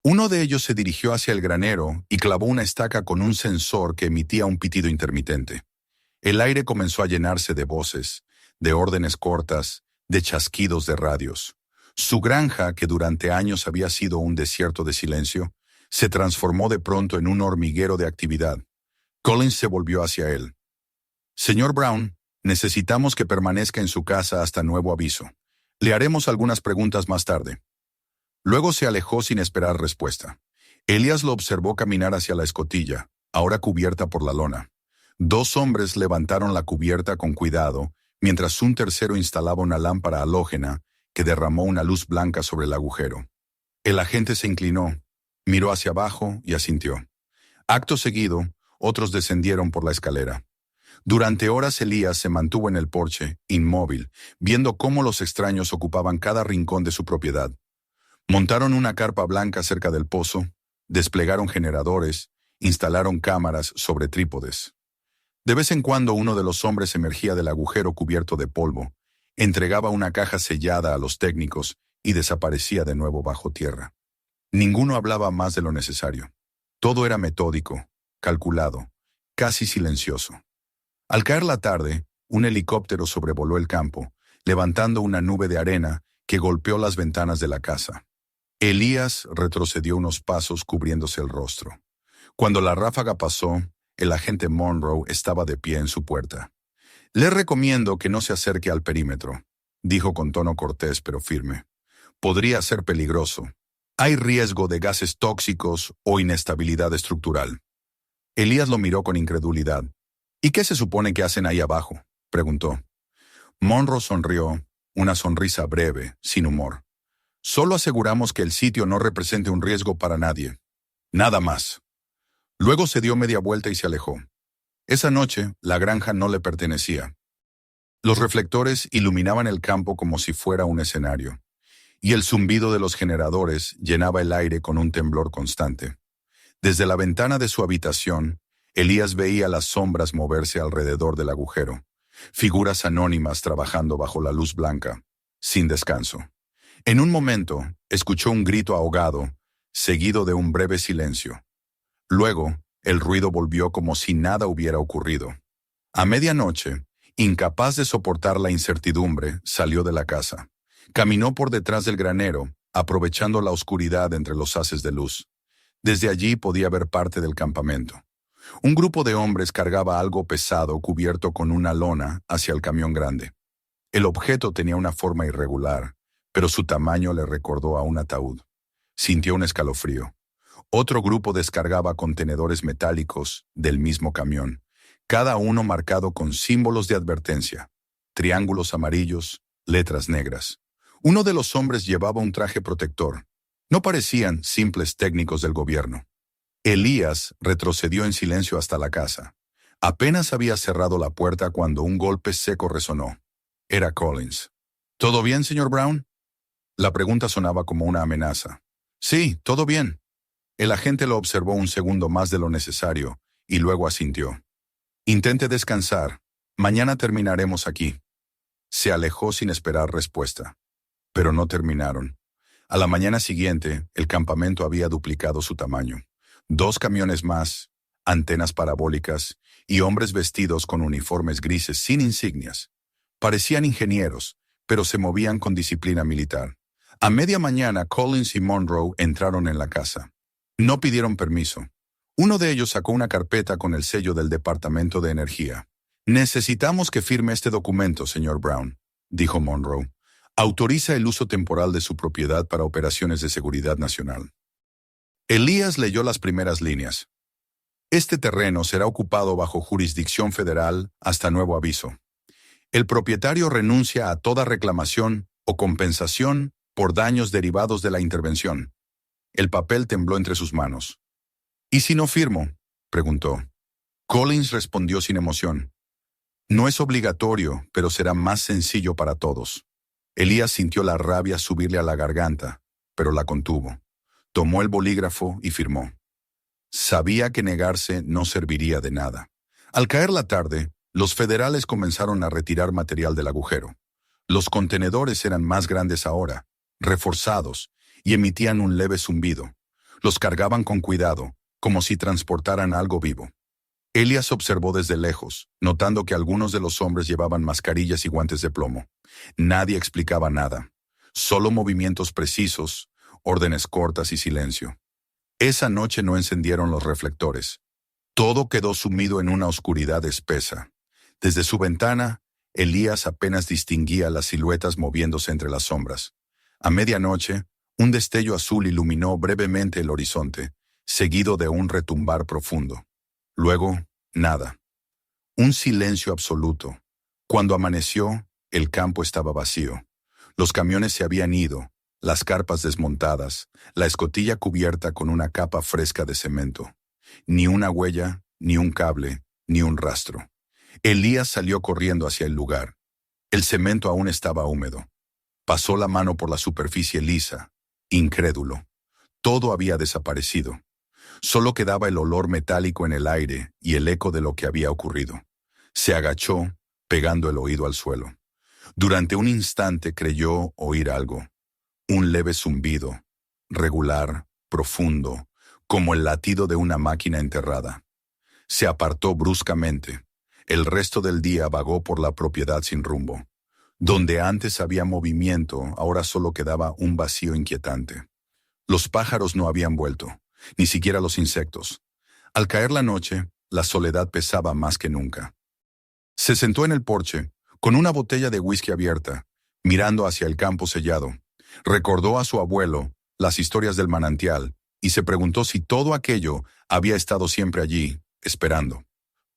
Uno de ellos se dirigió hacia el granero y clavó una estaca con un sensor que emitía un pitido intermitente. El aire comenzó a llenarse de voces, de órdenes cortas, de chasquidos de radios. Su granja, que durante años había sido un desierto de silencio, se transformó de pronto en un hormiguero de actividad. Collins se volvió hacia él. Señor Brown, necesitamos que permanezca en su casa hasta nuevo aviso. Le haremos algunas preguntas más tarde. Luego se alejó sin esperar respuesta. Elías lo observó caminar hacia la escotilla, ahora cubierta por la lona. Dos hombres levantaron la cubierta con cuidado, mientras un tercero instalaba una lámpara halógena que derramó una luz blanca sobre el agujero. El agente se inclinó, miró hacia abajo y asintió. Acto seguido, otros descendieron por la escalera. Durante horas Elías se mantuvo en el porche, inmóvil, viendo cómo los extraños ocupaban cada rincón de su propiedad. Montaron una carpa blanca cerca del pozo, desplegaron generadores, instalaron cámaras sobre trípodes. De vez en cuando uno de los hombres emergía del agujero cubierto de polvo, entregaba una caja sellada a los técnicos y desaparecía de nuevo bajo tierra. Ninguno hablaba más de lo necesario. Todo era metódico, calculado, casi silencioso. Al caer la tarde, un helicóptero sobrevoló el campo, levantando una nube de arena que golpeó las ventanas de la casa. Elías retrocedió unos pasos cubriéndose el rostro. Cuando la ráfaga pasó, el agente Monroe estaba de pie en su puerta. «Le recomiendo que no se acerque al perímetro», dijo con tono cortés pero firme. «Podría ser peligroso. Hay riesgo de gases tóxicos o inestabilidad estructural». Elías lo miró con incredulidad. «¿Y qué se supone que hacen ahí abajo?», preguntó. Monroe sonrió, una sonrisa breve, sin humor. «Solo aseguramos que el sitio no represente un riesgo para nadie. Nada más». Luego se dio media vuelta y se alejó. Esa noche, la granja no le pertenecía. Los reflectores iluminaban el campo como si fuera un escenario, y el zumbido de los generadores llenaba el aire con un temblor constante. Desde la ventana de su habitación, Elías veía las sombras moverse alrededor del agujero, figuras anónimas trabajando bajo la luz blanca, sin descanso. En un momento, escuchó un grito ahogado, seguido de un breve silencio. Luego, el ruido volvió como si nada hubiera ocurrido. A medianoche, incapaz de soportar la incertidumbre, salió de la casa. Caminó por detrás del granero, aprovechando la oscuridad entre los haces de luz. Desde allí podía ver parte del campamento. Un grupo de hombres cargaba algo pesado cubierto con una lona hacia el camión grande. El objeto tenía una forma irregular, pero su tamaño le recordó a un ataúd. Sintió un escalofrío. Otro grupo descargaba contenedores metálicos del mismo camión, cada uno marcado con símbolos de advertencia, triángulos amarillos, letras negras. Uno de los hombres llevaba un traje protector. No parecían simples técnicos del gobierno. Elías retrocedió en silencio hasta la casa. Apenas había cerrado la puerta cuando un golpe seco resonó. Era Collins. «¿Todo bien, señor Brown?». La pregunta sonaba como una amenaza. «Sí, todo bien». El agente lo observó un segundo más de lo necesario y luego asintió. «Intente descansar. Mañana terminaremos aquí». Se alejó sin esperar respuesta. Pero no terminaron. A la mañana siguiente, el campamento había duplicado su tamaño. 2 camiones más, antenas parabólicas y hombres vestidos con uniformes grises sin insignias. Parecían ingenieros, pero se movían con disciplina militar. A media mañana, Collins y Monroe entraron en la casa. No pidieron permiso. Uno de ellos sacó una carpeta con el sello del Departamento de Energía. «Necesitamos que firme este documento, señor Brown», dijo Monroe. «Autoriza el uso temporal de su propiedad para operaciones de seguridad nacional». Elías leyó las primeras líneas. «Este terreno será ocupado bajo jurisdicción federal hasta nuevo aviso. El propietario renuncia a toda reclamación o compensación por daños derivados de la intervención». El papel tembló entre sus manos. «¿Y si no firmo?», preguntó. Collins respondió sin emoción. «No es obligatorio, pero será más sencillo para todos». Elías sintió la rabia subirle a la garganta, pero la contuvo. Tomó el bolígrafo y firmó. Sabía que negarse no serviría de nada. Al caer la tarde, los federales comenzaron a retirar material del agujero. Los contenedores eran más grandes ahora, reforzados, y emitían un leve zumbido. Los cargaban con cuidado, como si transportaran algo vivo. Elías observó desde lejos, notando que algunos de los hombres llevaban mascarillas y guantes de plomo. Nadie explicaba nada. Solo movimientos precisos, órdenes cortas y silencio. Esa noche no encendieron los reflectores. Todo quedó sumido en una oscuridad espesa. Desde su ventana, Elías apenas distinguía las siluetas moviéndose entre las sombras. A medianoche, un destello azul iluminó brevemente el horizonte, seguido de un retumbar profundo. Luego, nada. Un silencio absoluto. Cuando amaneció, el campo estaba vacío. Los camiones se habían ido, las carpas desmontadas, la escotilla cubierta con una capa fresca de cemento. Ni una huella, ni un cable, ni un rastro. Elías salió corriendo hacia el lugar. El cemento aún estaba húmedo. Pasó la mano por la superficie lisa, incrédulo. Todo había desaparecido. Solo quedaba el olor metálico en el aire y el eco de lo que había ocurrido. Se agachó, pegando el oído al suelo. Durante un instante creyó oír algo. Un leve zumbido, regular, profundo, como el latido de una máquina enterrada. Se apartó bruscamente. El resto del día vagó por la propiedad sin rumbo. Donde antes había movimiento, ahora solo quedaba un vacío inquietante. Los pájaros no habían vuelto, ni siquiera los insectos. Al caer la noche, la soledad pesaba más que nunca. Se sentó en el porche, con una botella de whisky abierta, mirando hacia el campo sellado. Recordó a su abuelo las historias del manantial y se preguntó si todo aquello había estado siempre allí, esperando.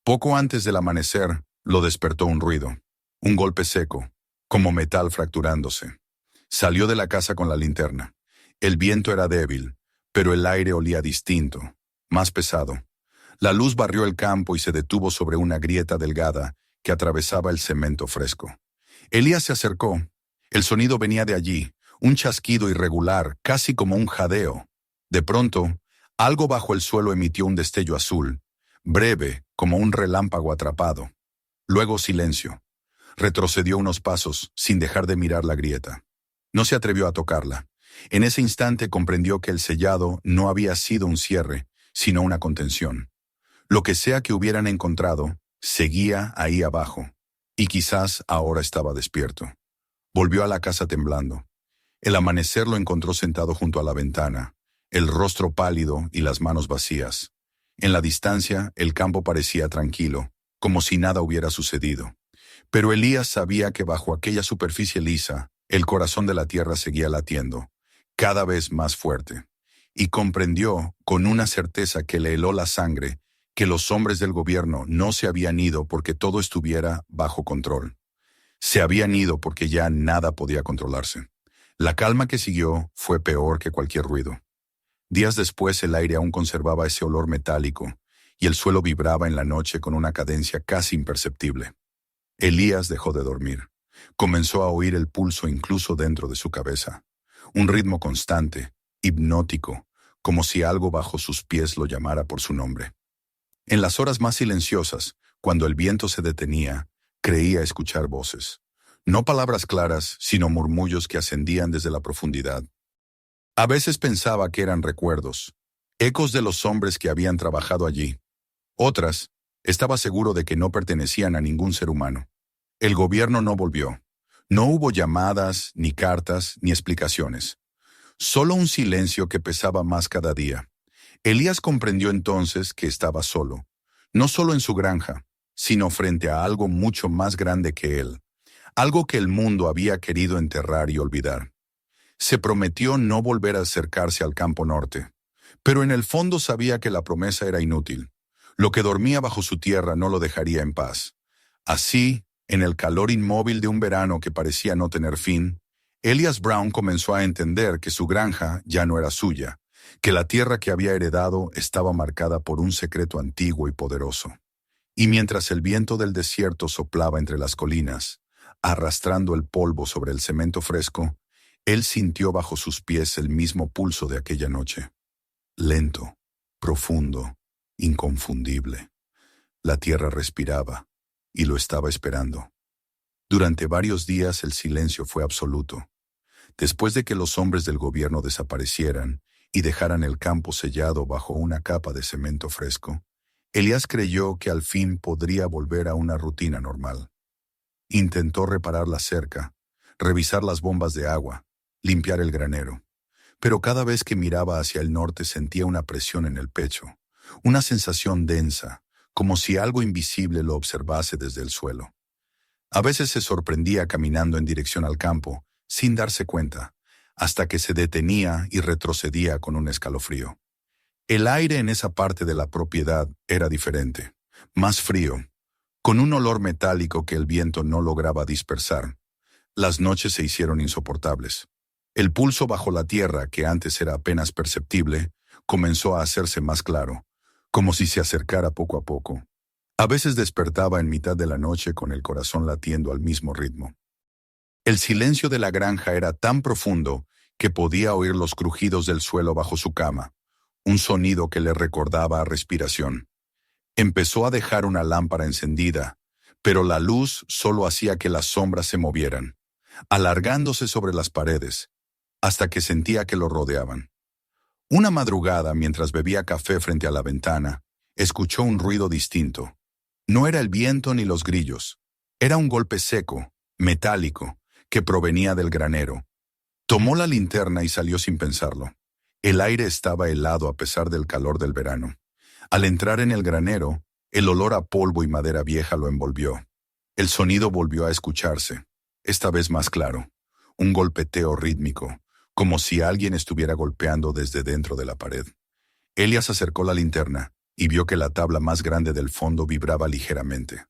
Poco antes del amanecer, lo despertó un ruido, un golpe seco, como metal fracturándose. Salió de la casa con la linterna. El viento era débil, pero el aire olía distinto, más pesado. La luz barrió el campo y se detuvo sobre una grieta delgada que atravesaba el cemento fresco. Elías se acercó. El sonido venía de allí, un chasquido irregular, casi como un jadeo. De pronto, algo bajo el suelo emitió un destello azul, breve, como un relámpago atrapado. Luego silencio. Retrocedió unos pasos, sin dejar de mirar la grieta. No se atrevió a tocarla. En ese instante comprendió que el sellado no había sido un cierre, sino una contención. Lo que sea que hubieran encontrado, seguía ahí abajo, y quizás ahora estaba despierto. Volvió a la casa temblando. El amanecer lo encontró sentado junto a la ventana, el rostro pálido y las manos vacías. En la distancia, el campo parecía tranquilo, como si nada hubiera sucedido. Pero Elías sabía que bajo aquella superficie lisa, el corazón de la tierra seguía latiendo, cada vez más fuerte, y comprendió, con una certeza que le heló la sangre, que los hombres del gobierno no se habían ido porque todo estuviera bajo control. Se habían ido porque ya nada podía controlarse. La calma que siguió fue peor que cualquier ruido. Días después el aire aún conservaba ese olor metálico, y el suelo vibraba en la noche con una cadencia casi imperceptible. Elías dejó de dormir. Comenzó a oír el pulso incluso dentro de su cabeza. Un ritmo constante, hipnótico, como si algo bajo sus pies lo llamara por su nombre. En las horas más silenciosas, cuando el viento se detenía, creía escuchar voces. No palabras claras, sino murmullos que ascendían desde la profundidad. A veces pensaba que eran recuerdos, ecos de los hombres que habían trabajado allí. Otras, estaba seguro de que no pertenecían a ningún ser humano. El gobierno no volvió. No hubo llamadas, ni cartas, ni explicaciones. Solo un silencio que pesaba más cada día. Elías comprendió entonces que estaba solo, no solo en su granja, sino frente a algo mucho más grande que él, algo que el mundo había querido enterrar y olvidar. Se prometió no volver a acercarse al campo norte, pero en el fondo sabía que la promesa era inútil. Lo que dormía bajo su tierra no lo dejaría en paz. Así, en el calor inmóvil de un verano que parecía no tener fin, Elias Brown comenzó a entender que su granja ya no era suya, que la tierra que había heredado estaba marcada por un secreto antiguo y poderoso. Y mientras el viento del desierto soplaba entre las colinas, arrastrando el polvo sobre el cemento fresco, él sintió bajo sus pies el mismo pulso de aquella noche. Lento, profundo, inconfundible. La tierra respiraba, y lo estaba esperando. Durante varios días el silencio fue absoluto. Después de que los hombres del gobierno desaparecieran y dejaran el campo sellado bajo una capa de cemento fresco, Elías creyó que al fin podría volver a una rutina normal. Intentó reparar la cerca, revisar las bombas de agua, limpiar el granero. Pero cada vez que miraba hacia el norte sentía una presión en el pecho, una sensación densa, como si algo invisible lo observase desde el suelo. A veces se sorprendía caminando en dirección al campo, sin darse cuenta, hasta que se detenía y retrocedía con un escalofrío. El aire en esa parte de la propiedad era diferente, más frío, con un olor metálico que el viento no lograba dispersar. Las noches se hicieron insoportables. El pulso bajo la tierra, que antes era apenas perceptible, comenzó a hacerse más claro, como si se acercara poco a poco. A veces despertaba en mitad de la noche con el corazón latiendo al mismo ritmo. El silencio de la granja era tan profundo que podía oír los crujidos del suelo bajo su cama, un sonido que le recordaba a respiración. Empezó a dejar una lámpara encendida, pero la luz solo hacía que las sombras se movieran, alargándose sobre las paredes, hasta que sentía que lo rodeaban. Una madrugada, mientras bebía café frente a la ventana, escuchó un ruido distinto. No era el viento ni los grillos. Era un golpe seco, metálico, que provenía del granero. Tomó la linterna y salió sin pensarlo. El aire estaba helado a pesar del calor del verano. Al entrar en el granero, el olor a polvo y madera vieja lo envolvió. El sonido volvió a escucharse, esta vez más claro. Un golpeteo rítmico, como si alguien estuviera golpeando desde dentro de la pared. Elías acercó la linterna y vio que la tabla más grande del fondo vibraba ligeramente.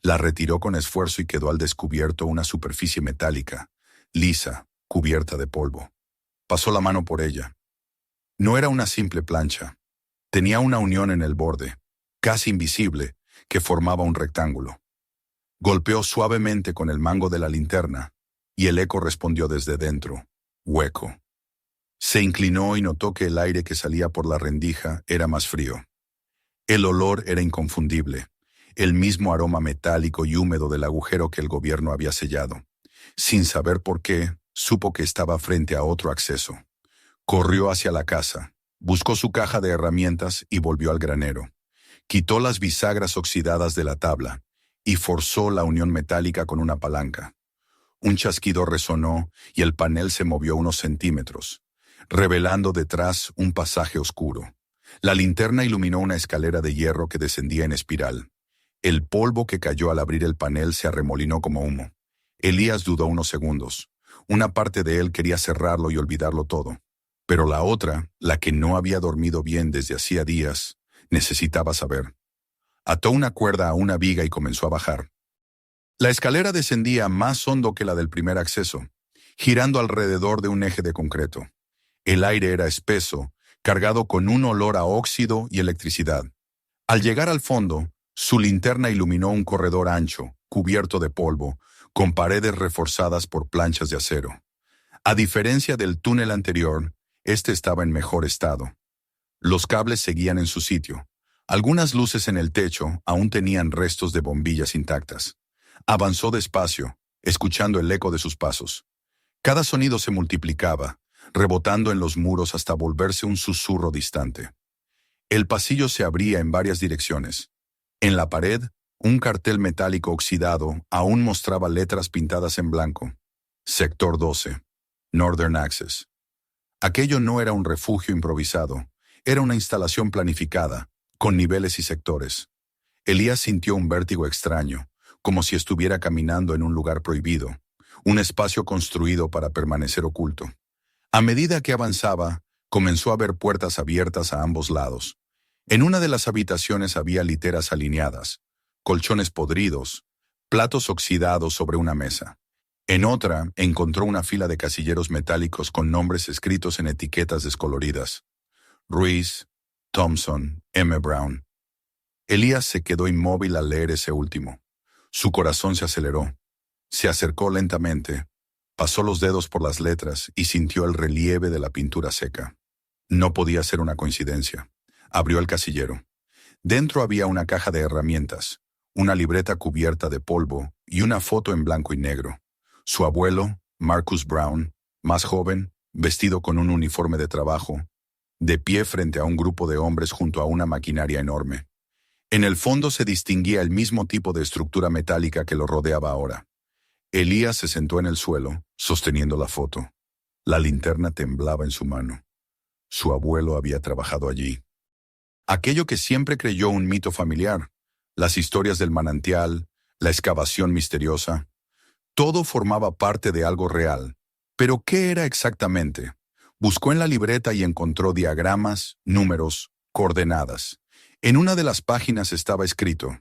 La retiró con esfuerzo y quedó al descubierto una superficie metálica, lisa, cubierta de polvo. Pasó la mano por ella. No era una simple plancha. Tenía una unión en el borde, casi invisible, que formaba un rectángulo. Golpeó suavemente con el mango de la linterna, y el eco respondió desde dentro, hueco. Se inclinó y notó que el aire que salía por la rendija era más frío. El olor era inconfundible, el mismo aroma metálico y húmedo del agujero que el gobierno había sellado. Sin saber por qué, supo que estaba frente a otro acceso. Corrió hacia la casa, buscó su caja de herramientas y volvió al granero. Quitó las bisagras oxidadas de la tabla y forzó la unión metálica con una palanca. Un chasquido resonó y el panel se movió unos centímetros, revelando detrás un pasaje oscuro. La linterna iluminó una escalera de hierro que descendía en espiral. El polvo que cayó al abrir el panel se arremolinó como humo. Elías dudó unos segundos. Una parte de él quería cerrarlo y olvidarlo todo. Pero la otra, la que no había dormido bien desde hacía días, necesitaba saber. Ató una cuerda a una viga y comenzó a bajar. La escalera descendía más hondo que la del primer acceso, girando alrededor de un eje de concreto. El aire era espeso, cargado con un olor a óxido y electricidad. Al llegar al fondo, su linterna iluminó un corredor ancho, cubierto de polvo, con paredes reforzadas por planchas de acero. A diferencia del túnel anterior, este estaba en mejor estado. Los cables seguían en su sitio. Algunas luces en el techo aún tenían restos de bombillas intactas. Avanzó despacio, escuchando el eco de sus pasos. Cada sonido se multiplicaba, rebotando en los muros hasta volverse un susurro distante. El pasillo se abría en varias direcciones. En la pared, un cartel metálico oxidado aún mostraba letras pintadas en blanco. Sector 12. Northern Access. Aquello no era un refugio improvisado. Era una instalación planificada, con niveles y sectores. Elías sintió un vértigo extraño, como si estuviera caminando en un lugar prohibido, un espacio construido para permanecer oculto. A medida que avanzaba, comenzó a ver puertas abiertas a ambos lados. En una de las habitaciones había literas alineadas, colchones podridos, platos oxidados sobre una mesa. En otra, encontró una fila de casilleros metálicos con nombres escritos en etiquetas descoloridas. Ruiz, Thompson, M. Brown. Elías se quedó inmóvil al leer ese último. Su corazón se aceleró. Se acercó lentamente, pasó los dedos por las letras y sintió el relieve de la pintura seca. No podía ser una coincidencia. Abrió el casillero. Dentro había una caja de herramientas, una libreta cubierta de polvo y una foto en blanco y negro. Su abuelo, Marcus Brown, más joven, vestido con un uniforme de trabajo, de pie frente a un grupo de hombres junto a una maquinaria enorme. En el fondo se distinguía el mismo tipo de estructura metálica que lo rodeaba ahora. Elías se sentó en el suelo, sosteniendo la foto. La linterna temblaba en su mano. Su abuelo había trabajado allí. Aquello que siempre creyó un mito familiar, las historias del manantial, la excavación misteriosa, todo formaba parte de algo real. ¿Pero qué era exactamente? Buscó en la libreta y encontró diagramas, números, coordenadas. En una de las páginas estaba escrito: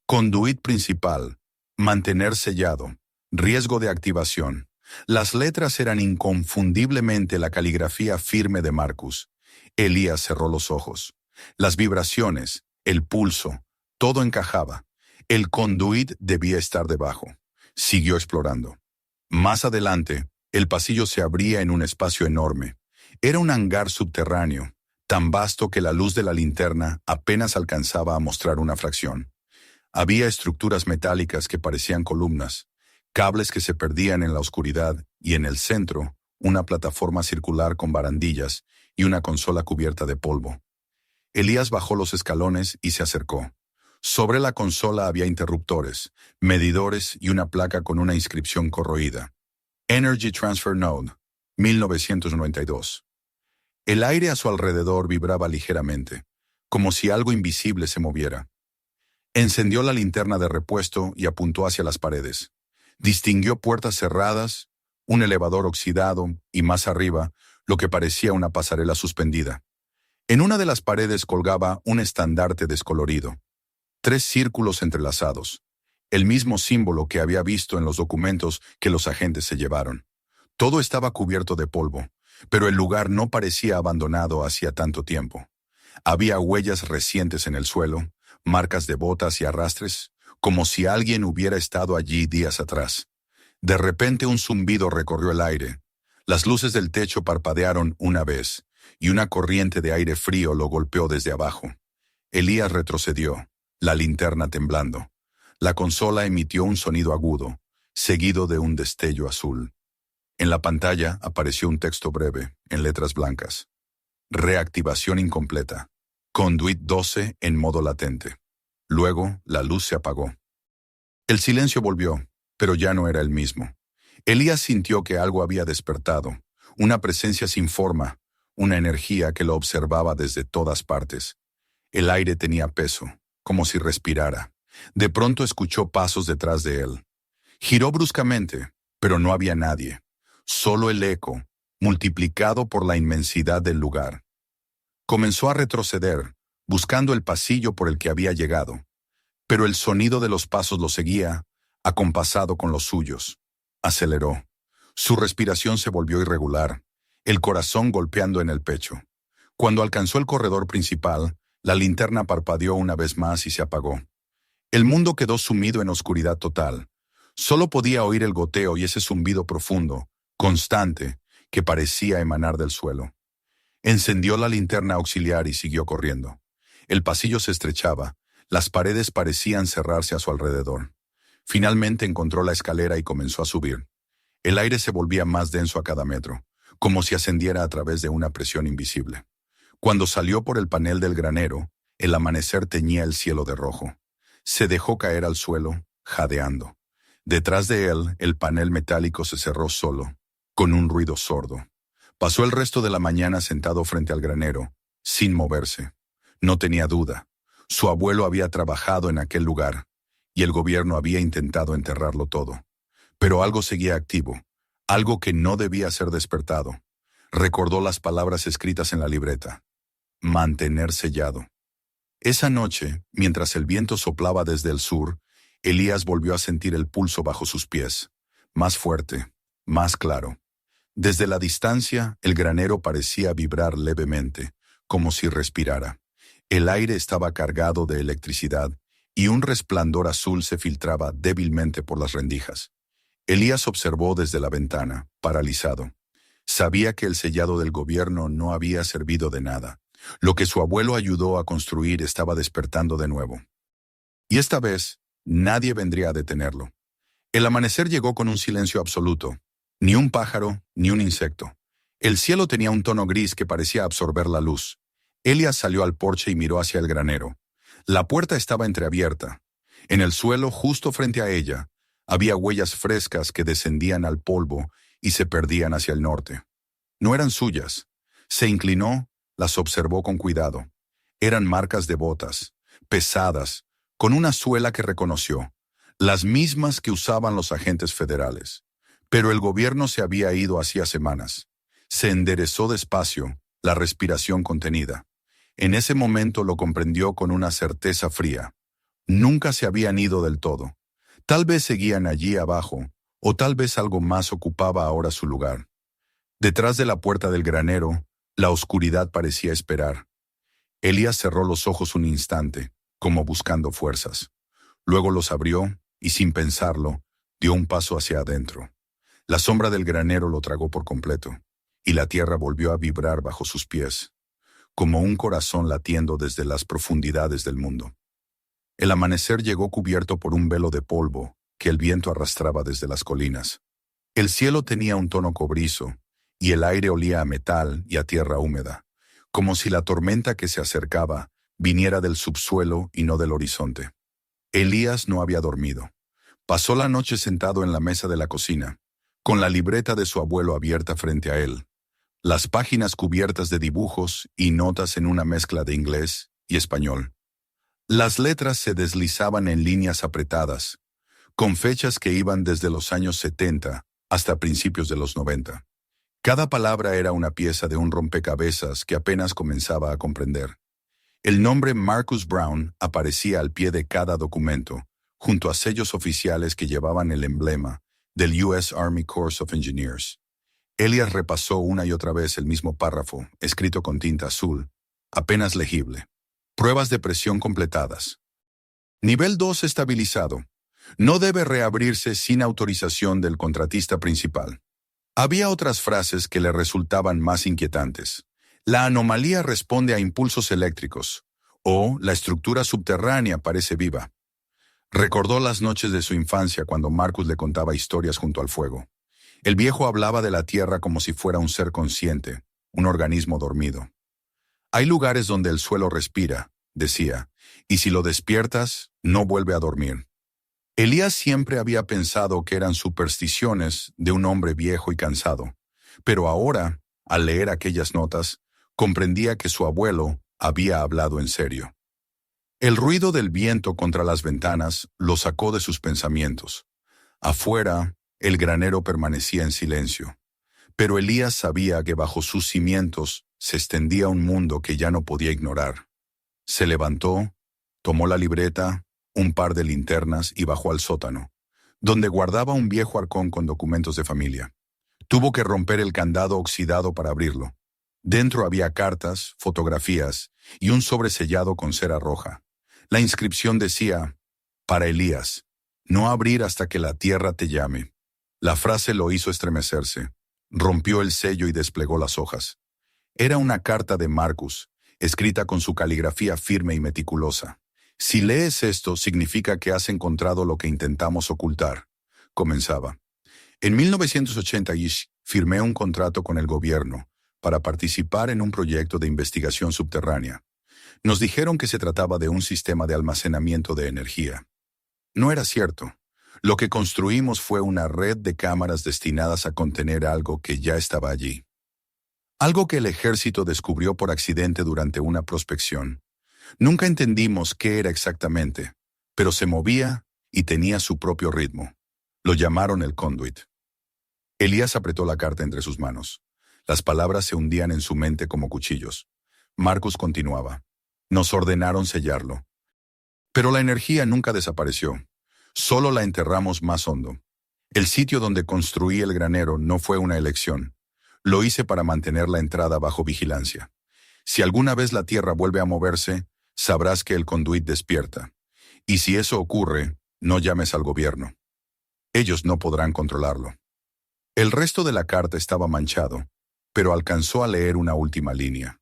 conduit principal, mantener sellado, riesgo de activación. Las letras eran inconfundiblemente la caligrafía firme de Marcus. Elías cerró los ojos. Las vibraciones, el pulso, todo encajaba. El conduit debía estar debajo. Siguió explorando. Más adelante, el pasillo se abría en un espacio enorme. Era un hangar subterráneo, tan vasto que la luz de la linterna apenas alcanzaba a mostrar una fracción. Había estructuras metálicas que parecían columnas, cables que se perdían en la oscuridad y en el centro, una plataforma circular con barandillas y una consola cubierta de polvo. Elías bajó los escalones y se acercó. Sobre la consola había interruptores, medidores y una placa con una inscripción corroída. Energy Transfer Node, 1992. El aire a su alrededor vibraba ligeramente, como si algo invisible se moviera. Encendió la linterna de repuesto y apuntó hacia las paredes. Distinguió puertas cerradas, un elevador oxidado y más arriba, lo que parecía una pasarela suspendida. En una de las paredes colgaba un estandarte descolorido. 3 círculos entrelazados, el mismo símbolo que había visto en los documentos que los agentes se llevaron. Todo estaba cubierto de polvo, pero el lugar no parecía abandonado hacía tanto tiempo. Había huellas recientes en el suelo, marcas de botas y arrastres, como si alguien hubiera estado allí días atrás. De repente un zumbido recorrió el aire. Las luces del techo parpadearon una vez, y una corriente de aire frío lo golpeó desde abajo. Elías retrocedió, la linterna temblando. La consola emitió un sonido agudo, seguido de un destello azul. En la pantalla apareció un texto breve, en letras blancas. Reactivación incompleta. Conduit 12 en modo latente. Luego, la luz se apagó. El silencio volvió, pero ya no era el mismo. Elías sintió que algo había despertado, una presencia sin forma, una energía que lo observaba desde todas partes. El aire tenía peso, como si respirara. De pronto escuchó pasos detrás de él. Giró bruscamente, pero no había nadie. Solo el eco, multiplicado por la inmensidad del lugar. Comenzó a retroceder, buscando el pasillo por el que había llegado. Pero el sonido de los pasos lo seguía, acompasado con los suyos. Aceleró. Su respiración se volvió irregular, el corazón golpeando en el pecho. Cuando alcanzó el corredor principal, la linterna parpadeó una vez más y se apagó. El mundo quedó sumido en oscuridad total. Solo podía oír el goteo y ese zumbido profundo, constante, que parecía emanar del suelo. Encendió la linterna auxiliar y siguió corriendo. El pasillo se estrechaba, las paredes parecían cerrarse a su alrededor. Finalmente encontró la escalera y comenzó a subir. El aire se volvía más denso a cada metro, como si ascendiera a través de una presión invisible. Cuando salió por el panel del granero, el amanecer teñía el cielo de rojo. Se dejó caer al suelo, jadeando. Detrás de él, el panel metálico se cerró solo, con un ruido sordo. Pasó el resto de la mañana sentado frente al granero, sin moverse. No tenía duda. Su abuelo había trabajado en aquel lugar, y el gobierno había intentado enterrarlo todo. Pero algo seguía activo, algo que no debía ser despertado. Recordó las palabras escritas en la libreta. Mantener sellado. Esa noche, mientras el viento soplaba desde el sur, Elías volvió a sentir el pulso bajo sus pies, más fuerte, más claro. Desde la distancia, el granero parecía vibrar levemente, como si respirara. El aire estaba cargado de electricidad, y un resplandor azul se filtraba débilmente por las rendijas. Elías observó desde la ventana, paralizado. Sabía que el sellado del gobierno no había servido de nada. Lo que su abuelo ayudó a construir estaba despertando de nuevo. Y esta vez, nadie vendría a detenerlo. El amanecer llegó con un silencio absoluto. Ni un pájaro, ni un insecto. El cielo tenía un tono gris que parecía absorber la luz. Elías salió al porche y miró hacia el granero. La puerta estaba entreabierta. En el suelo, justo frente a ella, había huellas frescas que descendían al polvo y se perdían hacia el norte. No eran suyas. Se inclinó, las observó con cuidado. Eran marcas de botas, pesadas, con una suela que reconoció, las mismas que usaban los agentes federales. Pero el gobierno se había ido hacía semanas. Se enderezó despacio, la respiración contenida. En ese momento lo comprendió con una certeza fría. Nunca se habían ido del todo. Tal vez seguían allí abajo, o tal vez algo más ocupaba ahora su lugar. Detrás de la puerta del granero, la oscuridad parecía esperar. Elías cerró los ojos un instante, como buscando fuerzas. Luego los abrió y, sin pensarlo, dio un paso hacia adentro. La sombra del granero lo tragó por completo, y la tierra volvió a vibrar bajo sus pies, como un corazón latiendo desde las profundidades del mundo. El amanecer llegó cubierto por un velo de polvo que el viento arrastraba desde las colinas. El cielo tenía un tono cobrizo, y el aire olía a metal y a tierra húmeda, como si la tormenta que se acercaba viniera del subsuelo y no del horizonte. Elías no había dormido. Pasó la noche sentado en la mesa de la cocina, con la libreta de su abuelo abierta frente a él, las páginas cubiertas de dibujos y notas en una mezcla de inglés y español. Las letras se deslizaban en líneas apretadas, con fechas que iban desde los años 70 hasta principios de los 90. Cada palabra era una pieza de un rompecabezas que apenas comenzaba a comprender. El nombre Marcus Brown aparecía al pie de cada documento, junto a sellos oficiales que llevaban el emblema del U.S. Army Corps of Engineers. Elías repasó una y otra vez el mismo párrafo, escrito con tinta azul, apenas legible. Pruebas de presión completadas. Nivel 2 estabilizado. No debe reabrirse sin autorización del contratista principal. Había otras frases que le resultaban más inquietantes. La anomalía responde a impulsos eléctricos, o la estructura subterránea parece viva. Recordó las noches de su infancia cuando Marcus le contaba historias junto al fuego. El viejo hablaba de la tierra como si fuera un ser consciente, un organismo dormido. Hay lugares donde el suelo respira, decía, y si lo despiertas, no vuelve a dormir. Elías siempre había pensado que eran supersticiones de un hombre viejo y cansado, pero ahora, al leer aquellas notas, comprendía que su abuelo había hablado en serio. El ruido del viento contra las ventanas lo sacó de sus pensamientos. Afuera, el granero permanecía en silencio, pero Elías sabía que bajo sus cimientos se extendía un mundo que ya no podía ignorar. Se levantó, tomó la libreta, un par de linternas y bajó al sótano, donde guardaba un viejo arcón con documentos de familia. Tuvo que romper el candado oxidado para abrirlo. Dentro había cartas, fotografías y un sobre sellado con cera roja. La inscripción decía, para Elías, no abrir hasta que la tierra te llame. La frase lo hizo estremecerse. Rompió el sello y desplegó las hojas. Era una carta de Marcus, escrita con su caligrafía firme y meticulosa. Si lees esto, significa que has encontrado lo que intentamos ocultar, comenzaba. En 1980 firmé un contrato con el gobierno para participar en un proyecto de investigación subterránea. Nos dijeron que se trataba de un sistema de almacenamiento de energía. No era cierto. Lo que construimos fue una red de cámaras destinadas a contener algo que ya estaba allí. algo que el ejército descubrió por accidente durante una prospección. Nunca entendimos qué era exactamente, pero se movía y tenía su propio ritmo. Lo llamaron el conduit. Elías apretó la carta entre sus manos. Las palabras se hundían en su mente como cuchillos. Marcus continuaba. Nos ordenaron sellarlo. Pero la energía nunca desapareció. Solo la enterramos más hondo. El sitio donde construí el granero no fue una elección. Lo hice para mantener la entrada bajo vigilancia. Si alguna vez la tierra vuelve a moverse, sabrás que el conduit despierta. Y si eso ocurre, no llames al gobierno. Ellos no podrán controlarlo. El resto de la carta estaba manchado, pero alcanzó a leer una última línea.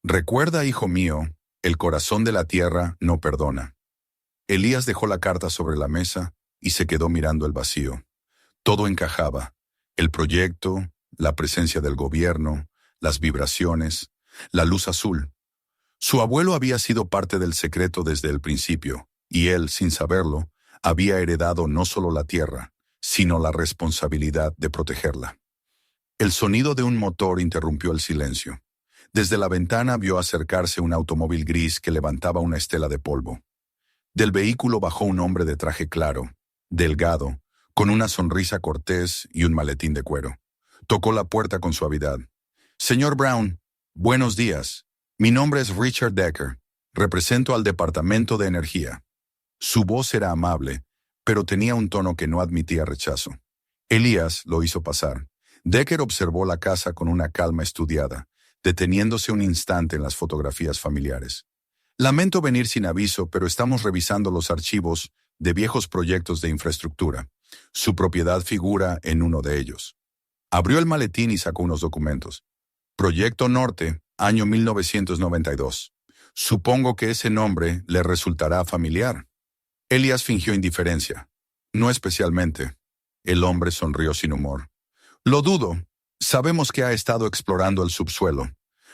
Recuerda, hijo mío, el corazón de la tierra no perdona. Elías dejó la carta sobre la mesa y se quedó mirando el vacío. Todo encajaba: el proyecto, la presencia del gobierno, las vibraciones, la luz azul. Su abuelo había sido parte del secreto desde el principio, y él, sin saberlo, había heredado no solo la tierra, sino la responsabilidad de protegerla. El sonido de un motor interrumpió el silencio. Desde la ventana vio acercarse un automóvil gris que levantaba una estela de polvo. Del vehículo bajó un hombre de traje claro, delgado, con una sonrisa cortés y un maletín de cuero. Tocó la puerta con suavidad. Señor Brown, buenos días. Mi nombre es Richard Decker. Represento al Departamento de Energía. Su voz era amable, pero tenía un tono que no admitía rechazo. Elías lo hizo pasar. Decker observó la casa con una calma estudiada, deteniéndose un instante en las fotografías familiares. Lamento venir sin aviso, pero estamos revisando los archivos de viejos proyectos de infraestructura. Su propiedad figura en uno de ellos. Abrió el maletín y sacó unos documentos. Proyecto Norte, año 1992. Supongo que ese nombre le resultará familiar. Elías fingió indiferencia. No especialmente. El hombre sonrió sin humor. Lo dudo. Sabemos que ha estado explorando el subsuelo.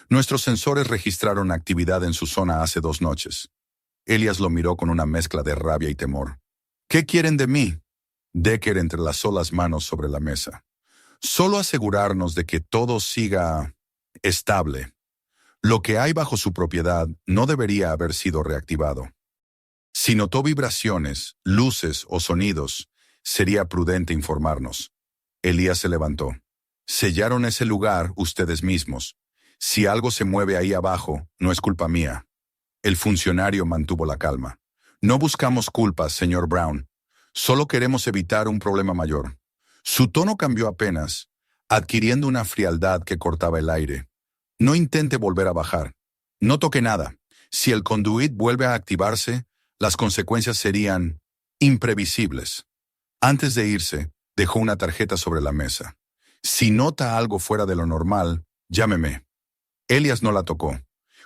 Nuestros sensores registraron actividad en su zona hace 2 noches. Elías lo miró con una mezcla de rabia y temor. ¿Qué quieren de mí? Decker entrelazó las manos sobre la mesa. Solo asegurarnos de que todo siga estable. Lo que hay bajo su propiedad no debería haber sido reactivado. Si notó vibraciones, luces o sonidos, sería prudente informarnos. Elías se levantó. Sellaron ese lugar ustedes mismos. Si algo se mueve ahí abajo, no es culpa mía. El funcionario mantuvo la calma. No buscamos culpas, señor Brown. Solo queremos evitar un problema mayor. Su tono cambió apenas, adquiriendo una frialdad que cortaba el aire. No intente volver a bajar. No toque nada. Si el conduit vuelve a activarse, las consecuencias serían imprevisibles. Antes de irse, dejó una tarjeta sobre la mesa. Si nota algo fuera de lo normal, llámeme. Elías no la tocó.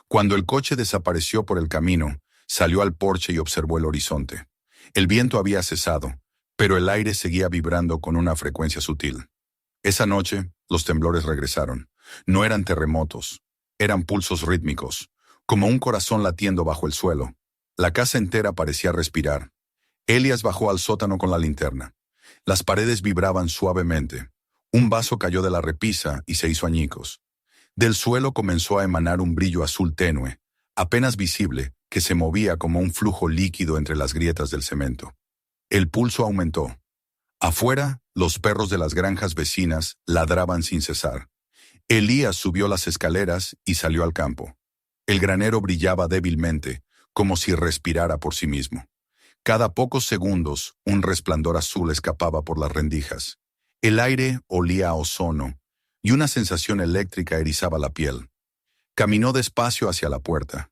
Cuando el coche desapareció por el camino, salió al porche y observó el horizonte. El viento había cesado, pero el aire seguía vibrando con una frecuencia sutil. Esa noche, los temblores regresaron. No eran terremotos, eran pulsos rítmicos, como un corazón latiendo bajo el suelo. La casa entera parecía respirar. Elías bajó al sótano con la linterna. Las paredes vibraban suavemente. Un vaso cayó de la repisa y se hizo añicos. Del suelo comenzó a emanar un brillo azul tenue, apenas visible, que se movía como un flujo líquido entre las grietas del cemento. El pulso aumentó. Afuera, los perros de las granjas vecinas ladraban sin cesar. Elías subió las escaleras y salió al campo. El granero brillaba débilmente, como si respirara por sí mismo. Cada pocos segundos, un resplandor azul escapaba por las rendijas. El aire olía a ozono, y una sensación eléctrica erizaba la piel. Caminó despacio hacia la puerta.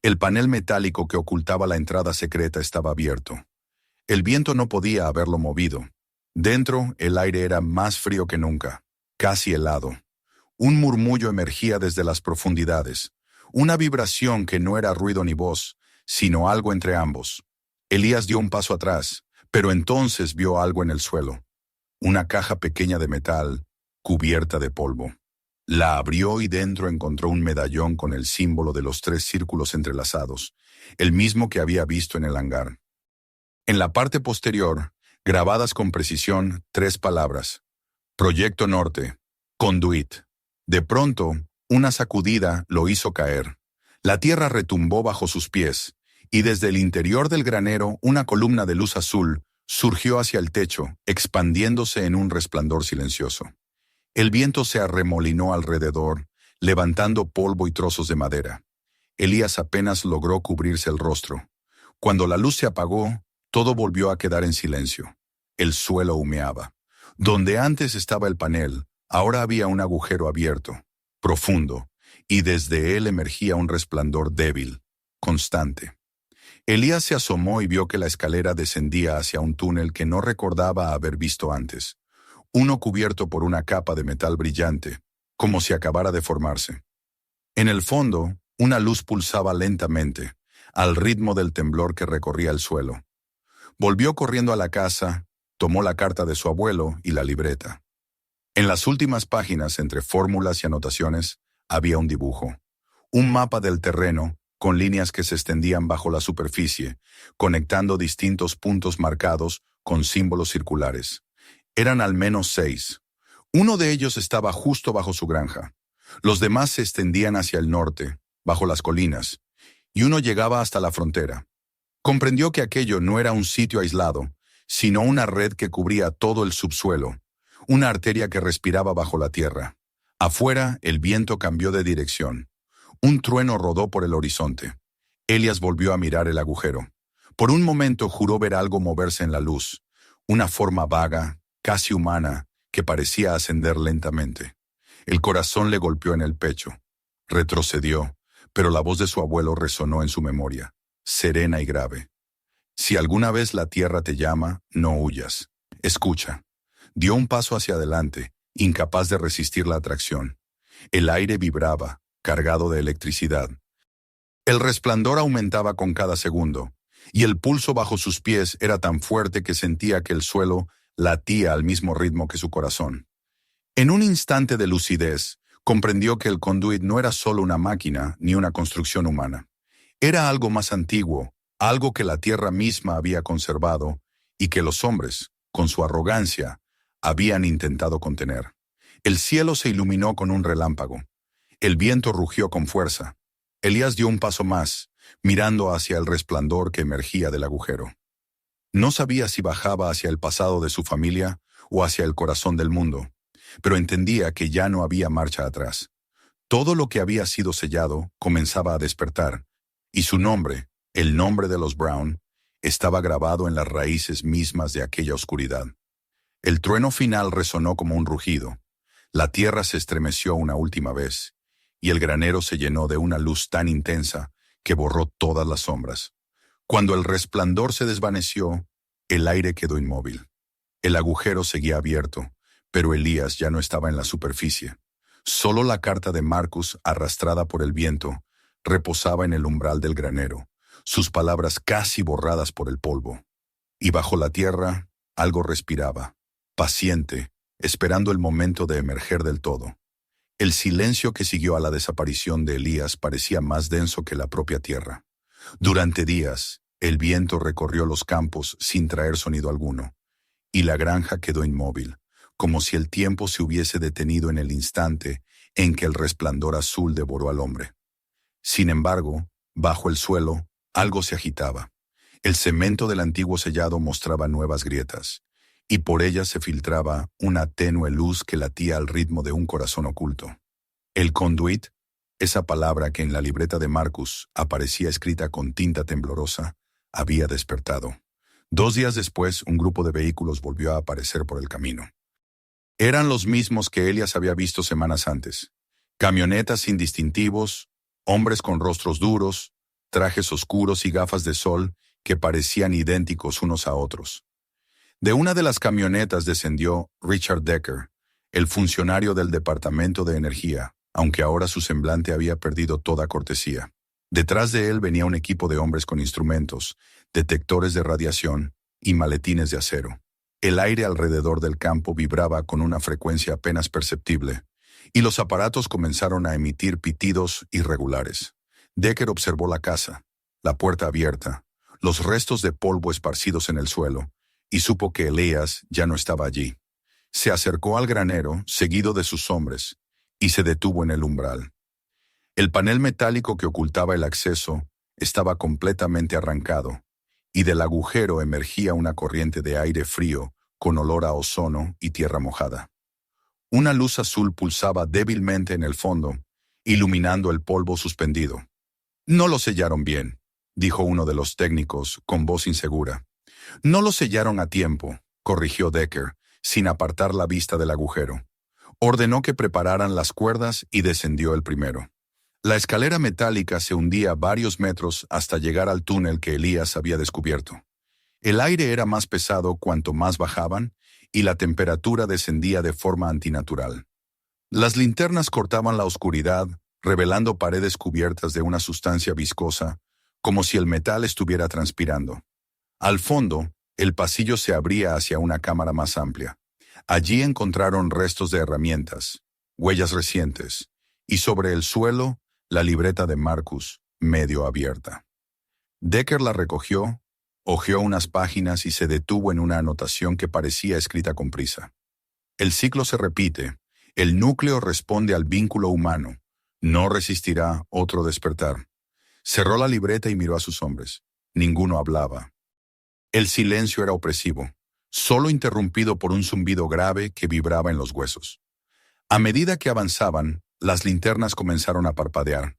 El panel metálico que ocultaba la entrada secreta estaba abierto. El viento no podía haberlo movido. Dentro, el aire era más frío que nunca, casi helado. Un murmullo emergía desde las profundidades, una vibración que no era ruido ni voz, sino algo entre ambos. Elías dio un paso atrás, pero entonces vio algo en el suelo. Una caja pequeña de metal, cubierta de polvo. La abrió y dentro encontró un medallón con el símbolo de los 3 círculos entrelazados, el mismo que había visto en el hangar. En la parte posterior, grabadas con precisión, 3 palabras: Proyecto Norte, Conduit. De pronto, una sacudida lo hizo caer. La tierra retumbó bajo sus pies, y desde el interior del granero una columna de luz azul surgió hacia el techo, expandiéndose en un resplandor silencioso. El viento se arremolinó alrededor, levantando polvo y trozos de madera. Elías apenas logró cubrirse el rostro. Cuando la luz se apagó, todo volvió a quedar en silencio. El suelo humeaba. Donde antes estaba el panel, ahora había un agujero abierto, profundo, y desde él emergía un resplandor débil, constante. Elías se asomó y vio que la escalera descendía hacia un túnel que no recordaba haber visto antes, uno cubierto por una capa de metal brillante, como si acabara de formarse. En el fondo, una luz pulsaba lentamente, al ritmo del temblor que recorría el suelo. Volvió corriendo a la casa, tomó la carta de su abuelo y la libreta. En las últimas páginas, entre fórmulas y anotaciones, había un dibujo. Un mapa del terreno, con líneas que se extendían bajo la superficie, conectando distintos puntos marcados con símbolos circulares. Eran al menos 6. Uno de ellos estaba justo bajo su granja. Los demás se extendían hacia el norte, bajo las colinas, y uno llegaba hasta la frontera. Comprendió que aquello no era un sitio aislado, sino una red que cubría todo el subsuelo, una arteria que respiraba bajo la tierra. Afuera, el viento cambió de dirección. Un trueno rodó por el horizonte. Elías volvió a mirar el agujero. Por un momento juró ver algo moverse en la luz, una forma vaga, casi humana, que parecía ascender lentamente. El corazón le golpeó en el pecho. Retrocedió, pero la voz de su abuelo resonó en su memoria, serena y grave. Si alguna vez la tierra te llama, no huyas. Escucha. Dio un paso hacia adelante, incapaz de resistir la atracción. El aire vibraba, cargado de electricidad. El resplandor aumentaba con cada segundo, y el pulso bajo sus pies era tan fuerte que sentía que el suelo latía al mismo ritmo que su corazón. En un instante de lucidez, comprendió que el conduit no era solo una máquina ni una construcción humana. Era algo más antiguo, algo que la tierra misma había conservado y que los hombres, con su arrogancia, habían intentado contener. El cielo se iluminó con un relámpago. El viento rugió con fuerza. Elías dio un paso más, mirando hacia el resplandor que emergía del agujero. No sabía si bajaba hacia el pasado de su familia o hacia el corazón del mundo, pero entendía que ya no había marcha atrás. Todo lo que había sido sellado comenzaba a despertar, y su nombre, el nombre de los Brown, estaba grabado en las raíces mismas de aquella oscuridad. El trueno final resonó como un rugido. La tierra se estremeció una última vez, y el granero se llenó de una luz tan intensa que borró todas las sombras. Cuando el resplandor se desvaneció, el aire quedó inmóvil. El agujero seguía abierto, pero Elías ya no estaba en la superficie. Solo la carta de Marcus, arrastrada por el viento, reposaba en el umbral del granero, sus palabras casi borradas por el polvo. Y bajo la tierra, algo respiraba, paciente, esperando el momento de emerger del todo. El silencio que siguió a la desaparición de Elías parecía más denso que la propia tierra. Durante días, el viento recorrió los campos sin traer sonido alguno, y la granja quedó inmóvil, como si el tiempo se hubiese detenido en el instante en que el resplandor azul devoró al hombre. Sin embargo, bajo el suelo, algo se agitaba. El cemento del antiguo sellado mostraba nuevas grietas, y por ellas se filtraba una tenue luz que latía al ritmo de un corazón oculto. El conduit, esa palabra que en la libreta de Marcus aparecía escrita con tinta temblorosa, había despertado. 2 días después, un grupo de vehículos volvió a aparecer por el camino. Eran los mismos que Elías había visto semanas antes. Camionetas sin distintivos, hombres con rostros duros, trajes oscuros y gafas de sol que parecían idénticos unos a otros. De una de las camionetas descendió Richard Decker, el funcionario del Departamento de Energía, aunque ahora su semblante había perdido toda cortesía. Detrás de él venía un equipo de hombres con instrumentos, detectores de radiación y maletines de acero. El aire alrededor del campo vibraba con una frecuencia apenas perceptible, y los aparatos comenzaron a emitir pitidos irregulares. Decker observó la casa, la puerta abierta, los restos de polvo esparcidos en el suelo, y supo que Elías ya no estaba allí. Se acercó al granero, seguido de sus hombres, y se detuvo en el umbral. El panel metálico que ocultaba el acceso estaba completamente arrancado, y del agujero emergía una corriente de aire frío con olor a ozono y tierra mojada. Una luz azul pulsaba débilmente en el fondo, iluminando el polvo suspendido. «No lo sellaron bien», dijo uno de los técnicos con voz insegura. «No lo sellaron a tiempo», corrigió Decker, sin apartar la vista del agujero. Ordenó que prepararan las cuerdas y descendió el primero. La escalera metálica se hundía varios metros hasta llegar al túnel que Elías había descubierto. El aire era más pesado cuanto más bajaban, y la temperatura descendía de forma antinatural. Las linternas cortaban la oscuridad, revelando paredes cubiertas de una sustancia viscosa, como si el metal estuviera transpirando. Al fondo, el pasillo se abría hacia una cámara más amplia. Allí encontraron restos de herramientas, huellas recientes, y sobre el suelo, la libreta de Marcus, medio abierta. Decker la recogió, hojeó unas páginas y se detuvo en una anotación que parecía escrita con prisa. El ciclo se repite, el núcleo responde al vínculo humano, no resistirá otro despertar. Cerró la libreta y miró a sus hombres. Ninguno hablaba. El silencio era opresivo, solo interrumpido por un zumbido grave que vibraba en los huesos. A medida que avanzaban, las linternas comenzaron a parpadear.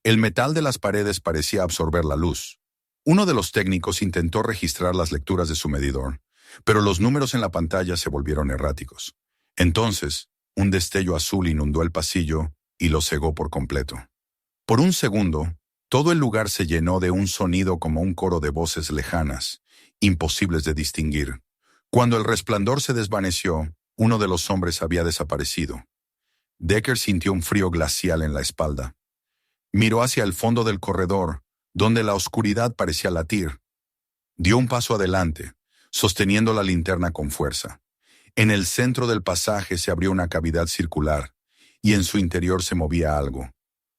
El metal de las paredes parecía absorber la luz. Uno de los técnicos intentó registrar las lecturas de su medidor, pero los números en la pantalla se volvieron erráticos. Entonces, un destello azul inundó el pasillo y lo cegó por completo. Por un segundo, todo el lugar se llenó de un sonido como un coro de voces lejanas, imposibles de distinguir. Cuando el resplandor se desvaneció, uno de los hombres había desaparecido. Decker sintió un frío glacial en la espalda. Miró hacia el fondo del corredor, donde la oscuridad parecía latir. Dio un paso adelante, sosteniendo la linterna con fuerza. En el centro del pasaje se abrió una cavidad circular, y en su interior se movía algo.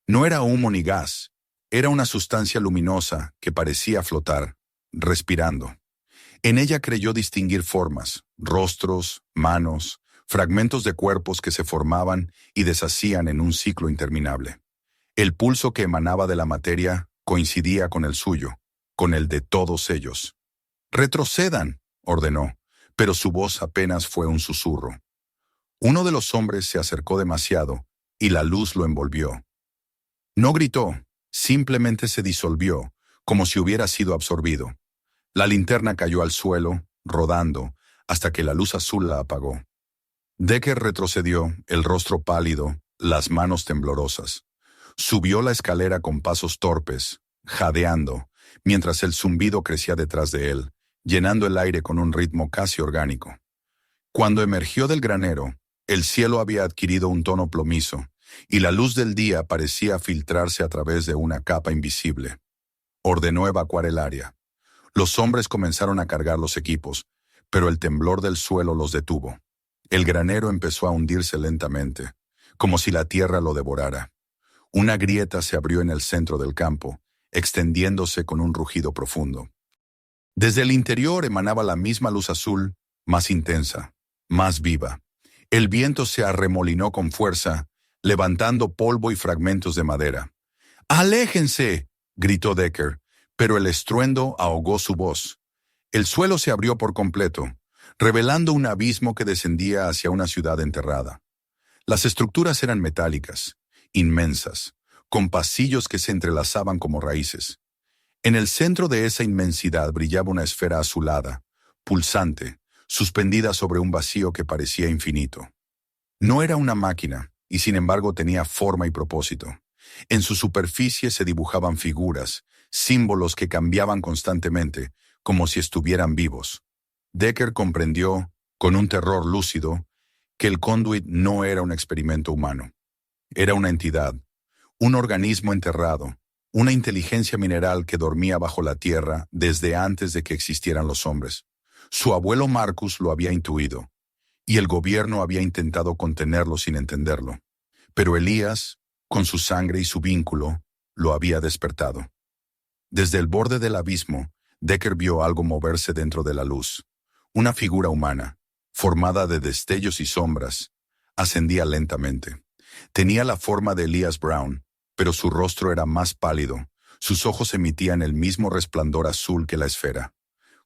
No era humo ni gas, era una sustancia luminosa que parecía flotar, respirando. En ella creyó distinguir formas, rostros, manos, fragmentos de cuerpos que se formaban y deshacían en un ciclo interminable. El pulso que emanaba de la materia coincidía con el suyo, con el de todos ellos. «Retrocedan», ordenó, pero su voz apenas fue un susurro. Uno de los hombres se acercó demasiado y la luz lo envolvió. No gritó, simplemente se disolvió, como si hubiera sido absorbido. La linterna cayó al suelo, rodando, hasta que la luz azul la apagó. Decker retrocedió, el rostro pálido, las manos temblorosas. Subió la escalera con pasos torpes, jadeando, mientras el zumbido crecía detrás de él, llenando el aire con un ritmo casi orgánico. Cuando emergió del granero, el cielo había adquirido un tono plomizo, y la luz del día parecía filtrarse a través de una capa invisible. Ordenó evacuar el área. Los hombres comenzaron a cargar los equipos, pero el temblor del suelo los detuvo. El granero empezó a hundirse lentamente, como si la tierra lo devorara. Una grieta se abrió en el centro del campo, extendiéndose con un rugido profundo. Desde el interior emanaba la misma luz azul, más intensa, más viva. El viento se arremolinó con fuerza, levantando polvo y fragmentos de madera. «¡Aléjense!», gritó Decker, pero el estruendo ahogó su voz. El suelo se abrió por completo, revelando un abismo que descendía hacia una ciudad enterrada. Las estructuras eran metálicas, inmensas, con pasillos que se entrelazaban como raíces. En el centro de esa inmensidad brillaba una esfera azulada, pulsante, suspendida sobre un vacío que parecía infinito. No era una máquina, y sin embargo tenía forma y propósito. En su superficie se dibujaban figuras, símbolos que cambiaban constantemente, como si estuvieran vivos. Decker comprendió, con un terror lúcido, que el conduit no era un experimento humano. Era una entidad, un organismo enterrado, una inteligencia mineral que dormía bajo la tierra desde antes de que existieran los hombres. Su abuelo Marcus lo había intuido, y el gobierno había intentado contenerlo sin entenderlo. Pero Elías, con su sangre y su vínculo, lo había despertado. Desde el borde del abismo, Decker vio algo moverse dentro de la luz. Una figura humana, formada de destellos y sombras, ascendía lentamente. Tenía la forma de Elias Brown, pero su rostro era más pálido. Sus ojos emitían el mismo resplandor azul que la esfera.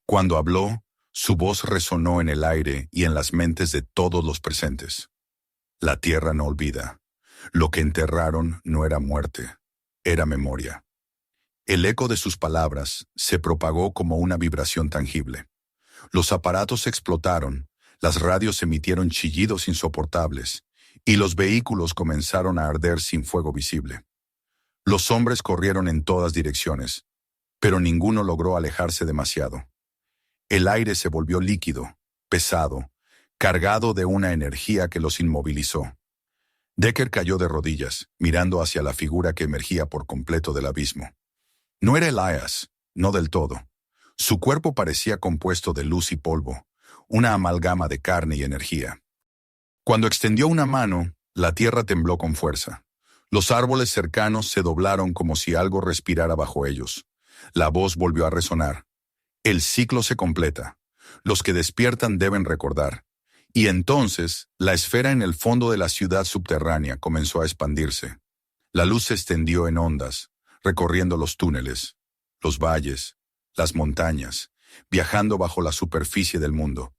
Cuando habló, su voz resonó en el aire y en las mentes de todos los presentes. La tierra no olvida. Lo que enterraron no era muerte, era memoria. El eco de sus palabras se propagó como una vibración tangible. Los aparatos explotaron, las radios emitieron chillidos insoportables, y los vehículos comenzaron a arder sin fuego visible. Los hombres corrieron en todas direcciones, pero ninguno logró alejarse demasiado. El aire se volvió líquido, pesado, cargado de una energía que los inmovilizó. Decker cayó de rodillas, mirando hacia la figura que emergía por completo del abismo. No era Elias, no del todo. Su cuerpo parecía compuesto de luz y polvo, una amalgama de carne y energía. Cuando extendió una mano, la tierra tembló con fuerza. Los árboles cercanos se doblaron como si algo respirara bajo ellos. La voz volvió a resonar. El ciclo se completa. Los que despiertan deben recordar. Y entonces, la esfera en el fondo de la ciudad subterránea comenzó a expandirse. La luz se extendió en ondas, recorriendo los túneles, los valles, las montañas, viajando bajo la superficie del mundo.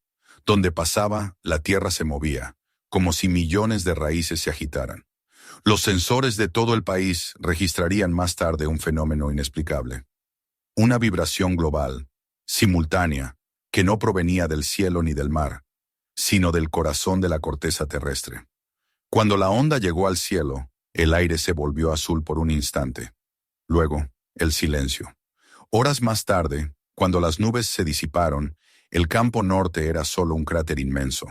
Donde pasaba, la tierra se movía, como si millones de raíces se agitaran. Los sensores de todo el país registrarían más tarde un fenómeno inexplicable. Una vibración global, simultánea, que no provenía del cielo ni del mar, sino del corazón de la corteza terrestre. Cuando la onda llegó al cielo, el aire se volvió azul por un instante. Luego, el silencio. Horas más tarde, cuando las nubes se disiparon, el campo norte era solo un cráter inmenso.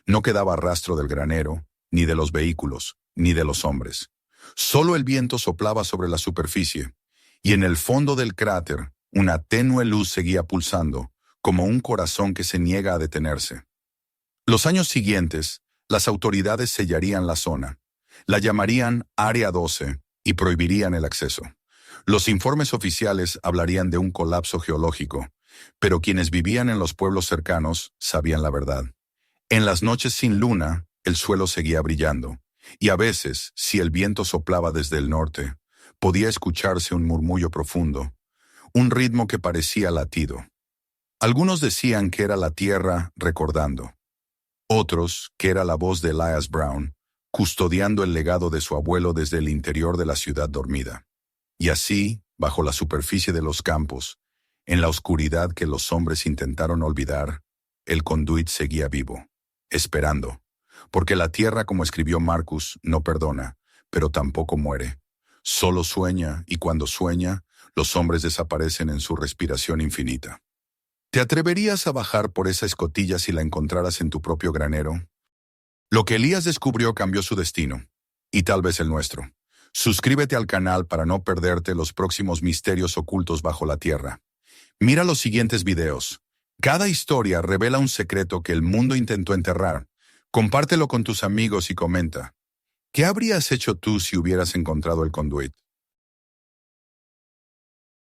No quedaba rastro del granero, ni de los vehículos, ni de los hombres. Solo el viento soplaba sobre la superficie, y en el fondo del cráter, una tenue luz seguía pulsando, como un corazón que se niega a detenerse. Los años siguientes, las autoridades sellarían la zona, la llamarían Área 12 y prohibirían el acceso. Los informes oficiales hablarían de un colapso geológico, pero quienes vivían en los pueblos cercanos sabían la verdad. En las noches sin luna, el suelo seguía brillando, y a veces, si el viento soplaba desde el norte, podía escucharse un murmullo profundo, un ritmo que parecía latido. Algunos decían que era la tierra recordando. Otros, que era la voz de Elias Brown, custodiando el legado de su abuelo desde el interior de la ciudad dormida. Y así, bajo la superficie de los campos, en la oscuridad que los hombres intentaron olvidar, el conduit seguía vivo, esperando, porque la tierra, como escribió Marcus, no perdona, pero tampoco muere. Solo sueña, y cuando sueña, los hombres desaparecen en su respiración infinita. ¿Te atreverías a bajar por esa escotilla si la encontraras en tu propio granero? Lo que Elías descubrió cambió su destino, y tal vez el nuestro. Suscríbete al canal para no perderte los próximos misterios ocultos bajo la tierra. Mira los siguientes videos. Cada historia revela un secreto que el mundo intentó enterrar. Compártelo con tus amigos y comenta. ¿Qué habrías hecho tú si hubieras encontrado el conduit?